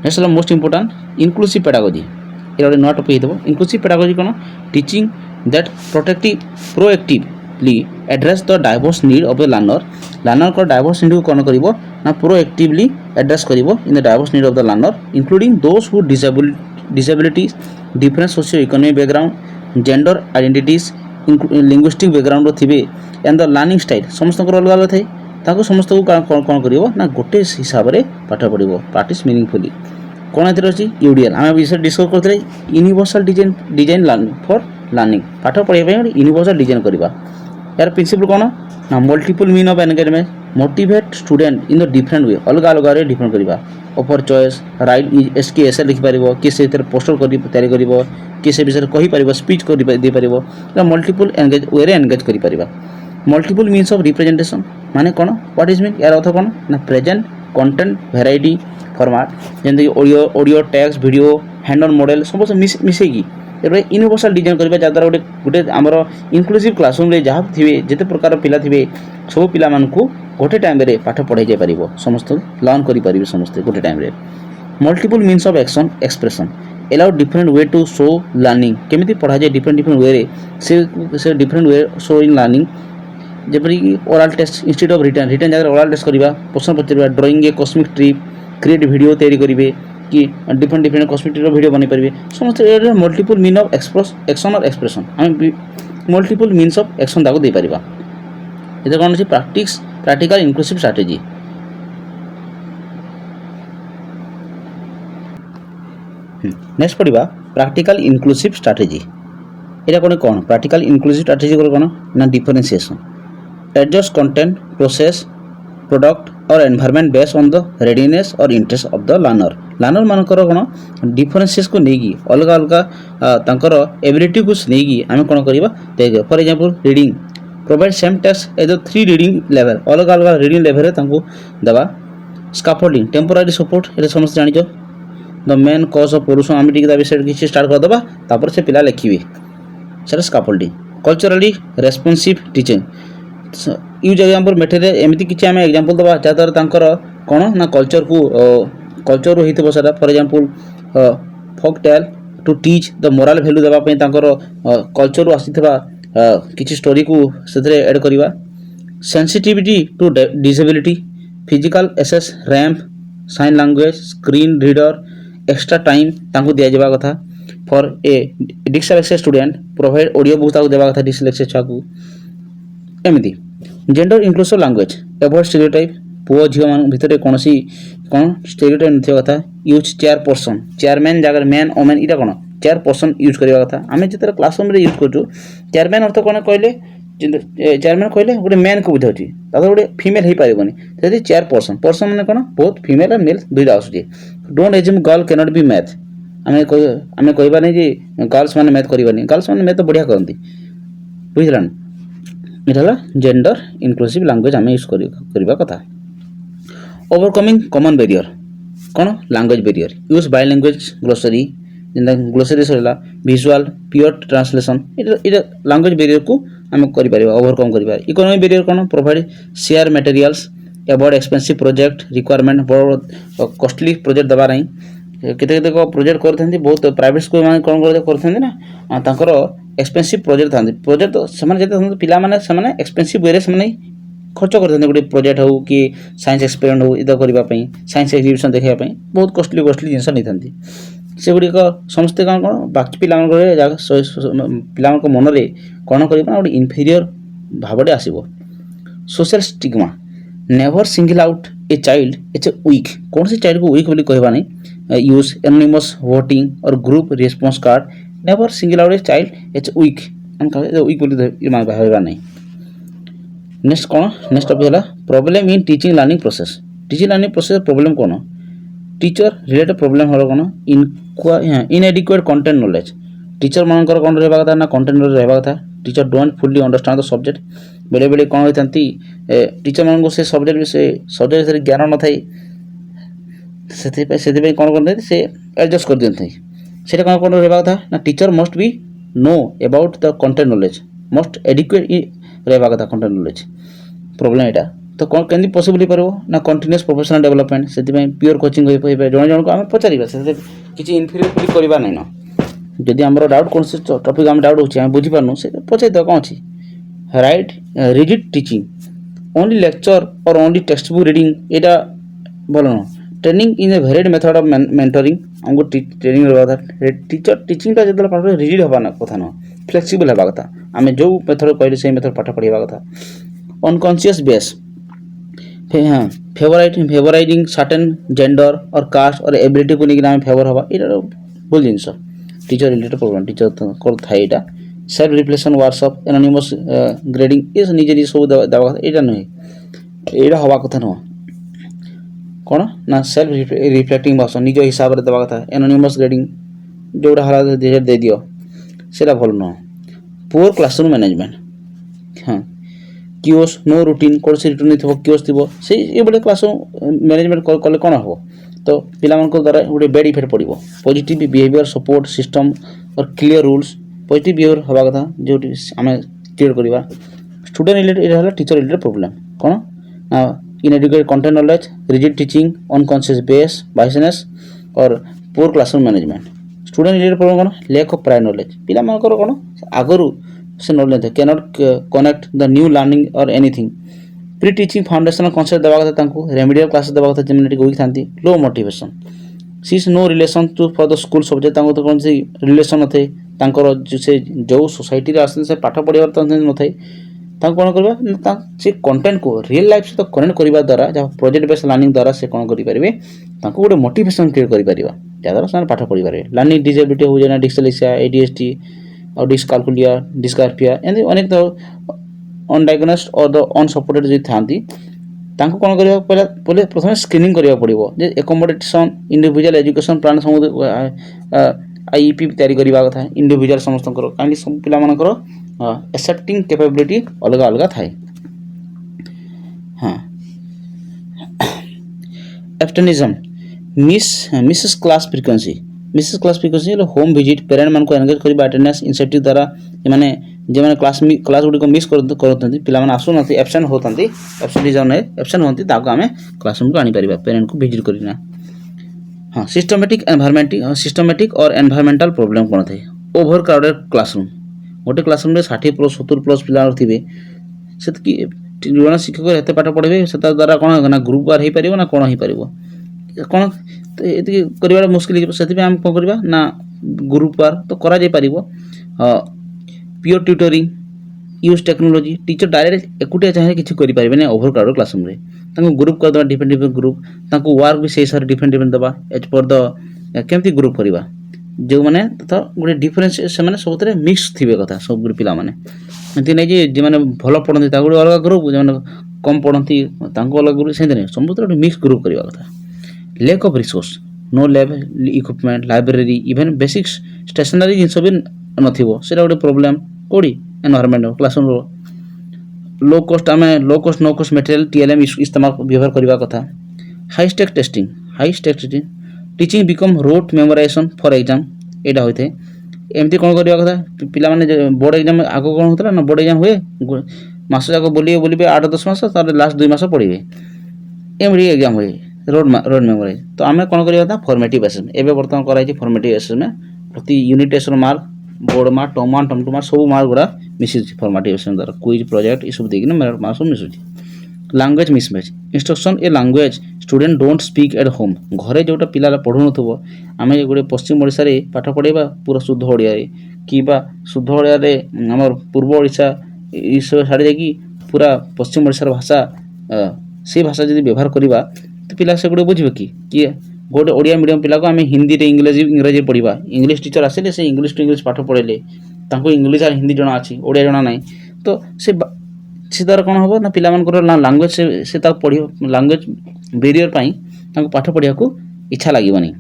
नेक्स्ट है मोस्ट इंपोर्टेंट इनक्लूसिव पेडागोजी ये नोट टॉपिक हेतबो. इनक्लूसिव पेडागोजी कोन teaching that proactively address the diverse need of the learner को diverse need को कोन करिवो ना प्रोएक्टिवली एड्रेस करिवो in the diverse need of the learner including those who disabilities different socio economic background gender identities linguistic background थिबे and the learning style समस्त को अलग अलग थाए ताको समस्त को कोन करिवो ना गोटे हिसाब रे पाठ पढिवो. प्रैक्टिस मीनिंगफुली कोन एथर अछि यूडीएल आमे विषय डिस्कस करथले universal design learning for learning पाठ पढिबा यूनिवर्सल डिजाइन करबा. यार प्रिंसिपल कोन ना multiple mean of engagement motivate student in the different way अलग अलग रे डिफरेंट करबा. ऑफर चॉइस राइट एसके एस लिखि परिबो कि से एथर पोस्टर करि तयारी करिवो कि से विषय कहि परिबो स्पीच करि दे परिबो मल्टीपल एंगेज वे रे एंगेज करि परिबा. मल्टीपल मीन्स ऑफ रिप्रेजेंटेशन माने कोन व्हाट इज मीन यार अर्थ कोन ना प्रेजेंट कंटेंट वैरायटी फॉर्मेट जेंति audio text video hand on model सब मिसे की एबे यूनिवर्सल डिजाइन करबा जादार गोटे हमर इंक्लूसिव क्लासरूम रे जहाँ थिबे जेते प्रकार पिला थिबे सब पिला मान को गोटे टाइम रे पाठ पढ़ाई जाय परिबो समस्त लर्न करि परिबे समस्त गोटे टाइम रे. Multiple means of action expression allow different way to show learning केमिति पढ़ा जाय डिफरेंट वे रे से डिफरेंट वे शोइंग लर्निंग जेपरि oral test instead of written जगह ओरल टेस्ट करिबा प्रश्न पचरिबा drawing a comic strip create video तैयारी करिवे कि डिफरेंट कॉस्मिक ट्रिप वीडियो बनै परिबे समस्त मल्टीपल मीन ऑफ एक्शन और एक्सप्रेशन हम मल्टीपल मीन्स ऑफ एक्शन दाको दे परिबा. एते कोन अछि प्रैक्टिकल इंक्लूसिव स्ट्रेटजी. नेक्स्ट पढ़िबा प्रैक्टिकल इंक्लूसिव स्ट्रेटजी. एटा कोन प्रैक्टिकल इंक्लूसिव स्ट्रेटजी कोन ना differentiation adjust content process product और environment based on the readiness और इंटरेस्ट ऑफ द लर्नर मानकर कोन डिफरेंसेस को नेगी अलग अलग तांकर एबिलिटी को नेगी आमे कोन करबा देख. For example reading provide same text as the 3 reading level अलग अलग रीडिंग लेवल रे तांको दबा. स्कैफोल्डिंग टेम्पोररी सपोर्ट एटा समस्त जानिजो the main cause of pollution आम टी विषय किसी स्टार्ट करदे तापर से पिला लिखे से scaffolding culturally responsive teaching use example material एमती किसी आम एग्जांपल दबा जहाँद्वारा कौन ना कल्चर होता है for example folk tale to teach the moral value देवाई कल्चर आसीथिबा किसी स्टोरी को से एड करवा sensitivity to disability physical access ramp sign language screen reader extra time तांको दिया जावा कथा for a dyslexia student provide audio book ताको देवा कथा डिसलेक्सिया छुआ को एमती gender inclusive language avoid stereotype पुओ झील मान भितर कौन कौन स्टीरियोटाइप नहीं कथा यूज चेयर पर्सन चेयरमैन जगह मैन ओमेन इटा कौन चेयर पर्सन यूज करवा कथा आम जो क्लासरूम रे यूज करूँ चेयरमैन अर्थ कौन कहले चेयरमैन कहले गोटे मैन को बुझाऊँगी गोटे फीमेल हो पारबनी से चेयर पर्सन पर्सन मैंने कौन बोथ फीमेल और मेल दुईटा आसूँ don't assume girl cannot be math आम कहवा नहीं कि गर्ल्स मैंने मैथ करवानी गर्ल्स मैंने मैथ तो बढ़िया करती बुझलान इटा जेंडर इनक्लूसिव लैंग्वेज आम यूज करवा कथा ओवरकमिंग कॉमन बैरियर कौन language barrier use by language glossary जेनता ग्लोसरी सरला विजुअल प्योर ट्रांसलेशन इटा लैंग्वेज बैरियर को आम कर ओवरकम कर इकोनॉमिक बैरियर कौन provide share materials avoid expensive project requirement बड़ कॉस्टली प्रोजेक्ट दबा नहीं केते प्रोजेक्ट करते बहुत प्राइवेट स्कूल मान कौन करते ना एक्सपेंसिव प्रोजेक्ट था प्रोजेक्ट से पिला माने एक्सपेंसिव वे से खर्च करते गोटे प्रोजेक्ट हो कि साइंस एक्सपेरिमेंट हो इदा करने साइंस एक्जिबिशन देखापी बहुत कॉस्टली जिनस नहीं था से गुड़िक समस्ते कौन कौन बाकी पिला मन में कौन कर गोटे इनफेरियर भावटे आसो social stigma never single out a child it's a weak कौन से चाइल्ड को वीक बोली कहवा नहीं यूज एनोनिमस वोटिंग और group response card never single out a child it's weak weak बोली भावना नहीं नेक्स्ट कौन नेक्स्ट टॉपिक है problem in teaching learning process problem कौन टीचर रिलेटेड प्रॉब्लम हलो कौन इनएडिक्वेट कंटेंट नॉलेज टीचर मानकर कौन रहा कथा ना कंटेंट नॉलेज रहा कथा teacher don't fully understand the subject बेले बेले कौन होता टीचर मान को से सब्जेक्ट ज्ञान न थाई से कौन करते से एडजस्ट कर दिखते से कौन कौन रहा कथा ना teacher must be know about the content knowledge must adequate रहा कथा कंटेंट नॉलेज प्रॉब्लम यहाँ तो कौन केमती पॉसिबल हो पार ना कंटिन्यूअस प्रोफेशनल डेवलपमेंट से प्योर कोचिंग जन जन को आम पचार किसी इनफीरियर करवा नहीं ना जदि आम डाउट कौन से टॉपिक आम डाउट होची बुझीपारनु से पचार दे कौन अच्छी right rigid teaching only lecture और ओनली टेक्स्ट बुक रीडिंग यहाँ भल न training in A varied method of mentoring आमको ट्रेनिंग रहा था टीचर टीचिंग जो पाठ रिजिड हवा कथा न फ्लेक्सिबल हवा कथा आम जो मेथड कहले से मेथड पाठ पढ़ा कथा अनकॉन्शियस बेस फेवराइटिंग सर्टेन जेंडर और कास्ट और एबिलिटी को लेकिन फेवर हवा यहाँ भूल जिनस टीचर रिलेटेड प्रोग्राम टीचर कर था यहाँ self reflection workshop anonymous grading ये निजे निजे सब देवा कथा यहाँ नुहे यहाँ हवा कथा नुह कौन ना सेल्फ रिफ्लेक्टिंग वर्कशॉप निज हिसाब से देवा कथा एनोनिमस ग्रेडिंग जोड़ा हाला दे दियो से भल नुह पुअर क्लासरूम मैनेजमेंट हाँ किओस नो रूटीन कौन से रिटर्न नहीं किओस थी से ये बड़े क्लासरूम मैनेजमेंट कले कौन हम तो पिला द्वारा गोटे बैड इफेक्ट पड़ो पॉजिटिव बिहेवियर सपोर्ट सिस्टम और क्लियर रूल्स पॉजिटिव बिहेवियर हवा कथा जो आम क्लियर करवा स्टूडेंट रिलेटेड ये टीचर रिलेटेड प्रॉब्लम कौन inadequate content knowledge rigid teaching unconscious base biasness और poor classroom management student related problem कौन लैक ऑफ प्रायर नॉलेज पिला कौन आगु से knowledge cannot connect the new learning और anything pre teaching foundational concept देवा कथा रेमेडियल क्लास देवा कथा जमने वीक था low motivation sees no relation to for the school subject कौन से रिलेशन न थे से जो सोसाइटी आसते से पाठ पढ़ार तो न थे कौन करवा से कंटेंट को रियल लाइफ सहित कनेक्ट करने द्वारा जहाँ प्रोजेक्ट बेस्ड लर्निंग द्वारा से कौन करेंगे गोटे मोटिवेशन क्रिएट कर जहाँद्वारा से पाठ पढ़ी पारे लर्निंग डिसेबिलिटी हो जाए डिस्लेक्सिया एडीएचडी और डिस्कालकुलिया डिस्कार्पिया एमती अनेक अनडायग्नोस्ड और द अनसपोर्टेड जो था कौन करवा पहले प्रथम स्क्रीनिंग करने पड़ो जे accommodation individual education plan IEP तैयारी करवा कथा इंडिविजुअल समस्त कहीं सब पिला एक्सेप्टिंग कैपेबिलिटी अलग अलग थाए हाँ absenteeism misses class frequency home visit parent मान को एनगेज करबा अटेंडेंस इनसेंटिव द्वारा एमाने जे माने क्लास गुडी को मिस करथंती पिला माने आसु नथि एब्सेंट होतंती एब्सेंट होतंती ताको हमें क्लासरूम को आनी परिबा पेरेंट को विजिट करिना। हाँ सिस्टमेटिक और एनवायरमेंटल प्रोब्लेम कोन थे ओवर क्राउडेड क्लासरूम गोटे क्लासरूम रे 60+ पिला थिबे सेतकी जण शिक्षक एते पाठ पढ़बे सेता द्वारा कोन ना ग्रुप वार हे परिबो ना कोन हे परिबो कोन एति करिबा मुश्किल सेति हम कोन करबा ना ग्रुप वार तो करा जाय परिबो peer tutoring use technology teacher direct एकुटिया चाहे किछि करि परिबे ना ओवर क्राउडेड क्लासरूम रे तांको ग्रुप कर दबा डिफरेंट ग्रुप तांको वर्क भी सेही सारे डिफरेंट दबा एज पर द केमती ग्रुप करबा जो माने तो गोटे डिफरेंस से माने सबतरे मिक्स थिबे कथा सब ग्रुप पिला माने एति नै जे माने भलो पढंती ता गोटे अलग ग्रुप जे माने कम पढंती तांको अलग ग्रुप सेंते नै सबतरे मिक्स ग्रुप करबा कथा। Lack of resource no lab equipment library even basic stationery जिंस भी नथिबो सेटा गोटे प्रॉब्लम कोडी एनवायरनमेंट क्लासरूम रो low cost no cost material TLM इस्तेमाल व्यवहार करबा कथा। High stake testing teaching become rote memorisation for exam एटा होते एमती कौन करबा कथा पिला माने बोर्ड एग्जाम आगो कौन होतला ना बोर्ड एग्जाम हुए मास जाको बोलिबे 8-10 मास तार लास्ट 2 मास पढ़िबे एमरी एग्जाम हुए रोड मेमोराइज तो आमे कौन करबा था फॉर्मेटिव असेसमेंट एबे वर्तमान कराई फॉर्मेटिव असेसमेंट प्रति unit test mark board mark term two mark सब मार्क गुड़ा मिसी फॉर्मेटिव असेसमेंट द्वारा क्विज प्रोजेक्ट ये सब देकिन मेरिट मार्क सब मिसुची। Language mismatch instruction a language student don't speak at home घरे जोटा पिला पढ़ु नथबो आमे गोटे पश्चिम ओडिसा रे पाठ पढ़ेबा पूरा शुद्ध ओडिया रे कि बा शुद्ध ओडिया रे हमर पूर्व ओडिसा ई सब साड़ी जाकी पूरा पश्चिम ओडिसा भाषा से भाषा जदी व्यवहार करबा तो पिला से गोटे बुझबे कि गोटे ओडिया मीडियम पिला को आमे हिंदी रे इंग्लिश पढ़िबा इंग्लिश टीचर आसिले से इंग्लिश टू इंग्लिश पाठ पढ़ेले तांको इंग्लिश और हिंदी जणा अछि ओडिया जणा नै तो से द्वारा कौन हम ना पिला मानकर लैंग्वेज से पढ़ लैंग्वेज बेरियर पाई पाठ पढ़िया को इच्छा लगनी।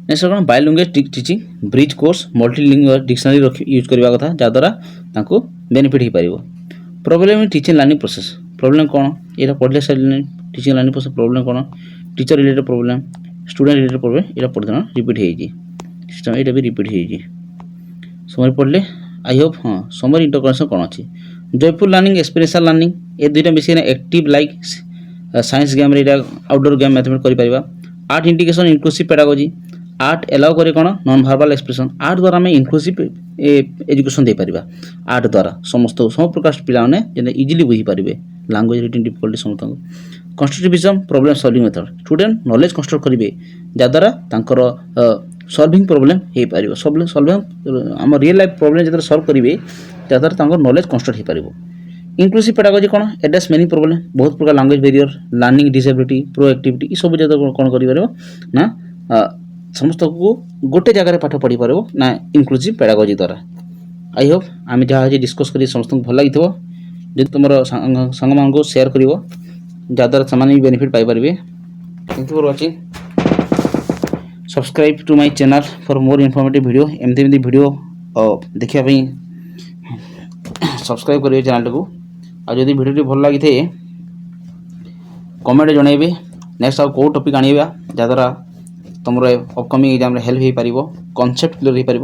नेक्स्ट कौन bilingual teaching bridge course multilingual dictionary use करबा कथा जद्वारा तांको बेनिफिट हो पारिबो। Problem in teaching learning process problem कौन ये पढ़ले सारे टीचिंग लर्निंग प्रोसेस प्रॉब्लम कौन teacher related problem student related problem ये पढ़ना रिपीट होइजी सिस्टम ये भी रिपीट होइजी समरी पढ़ले आई होप हाँ समरी इंटरकनेक्शन कौन अच्छी जयपुर लर्निंग एक्सपीरियंशियल लर्निंग ये दुईटा मिसी एक्टिव लाइक साइंस गेम रे आउटडोर गेम मैथमेटिक्स करि परिबा। Art indication inclusive pedagogy art allow करे कोन नॉन वर्बल एक्सप्रेशन आर्ट द्वारा हमें इंक्लूसिव एजुकेशन दे परिबा आर्ट द्वारा समस्त सब प्रकार पिला ने जे इजीली बुझी परिबे लैंग्वेज रीडिंग डिफिकल्टी समस्त constructivism problem solving method student knowledge construct करिवे जा द्वारा तांकर सॉल्विंग प्रॉब्लम हे परिबो सॉल्विंग हम रियल लाइफ प्रॉब्लम जदर सॉल्व करिवे जा द्वारा तांकर नॉलेज कंस्ट्रक्ट हे परिबो। इंक्लूसिव पेडागोजी कौन एड्रेस मेनी प्रॉब्लम बहुत प्रकार language barrier learning disability proactivity ये सब जगह कौन कर ना समस्त को गोटे जगह पाठ पढ़ी पार ना इंक्लूसिव पेडागोजी द्वारा। आई होप आम जहाँ डिस्कस कर समस्त भल लगी जब तुम सांग मान को शेयर कर जद्वारा से बेनिफिट पाइपर। Thank you for watching subscribe to my channel for more informative video एमती वीडियो देखा सब्सक्राइब करेंगे चैनल को आज जब वीडियो भल लगी थे कमेंट जनइबे नेक्स्ट आउ कौ टॉपिक आनिबा जद्वारा तुम अपकमिंग एग्जाम हेल्प हो पार कॉन्सेप्ट क्लियर हो पार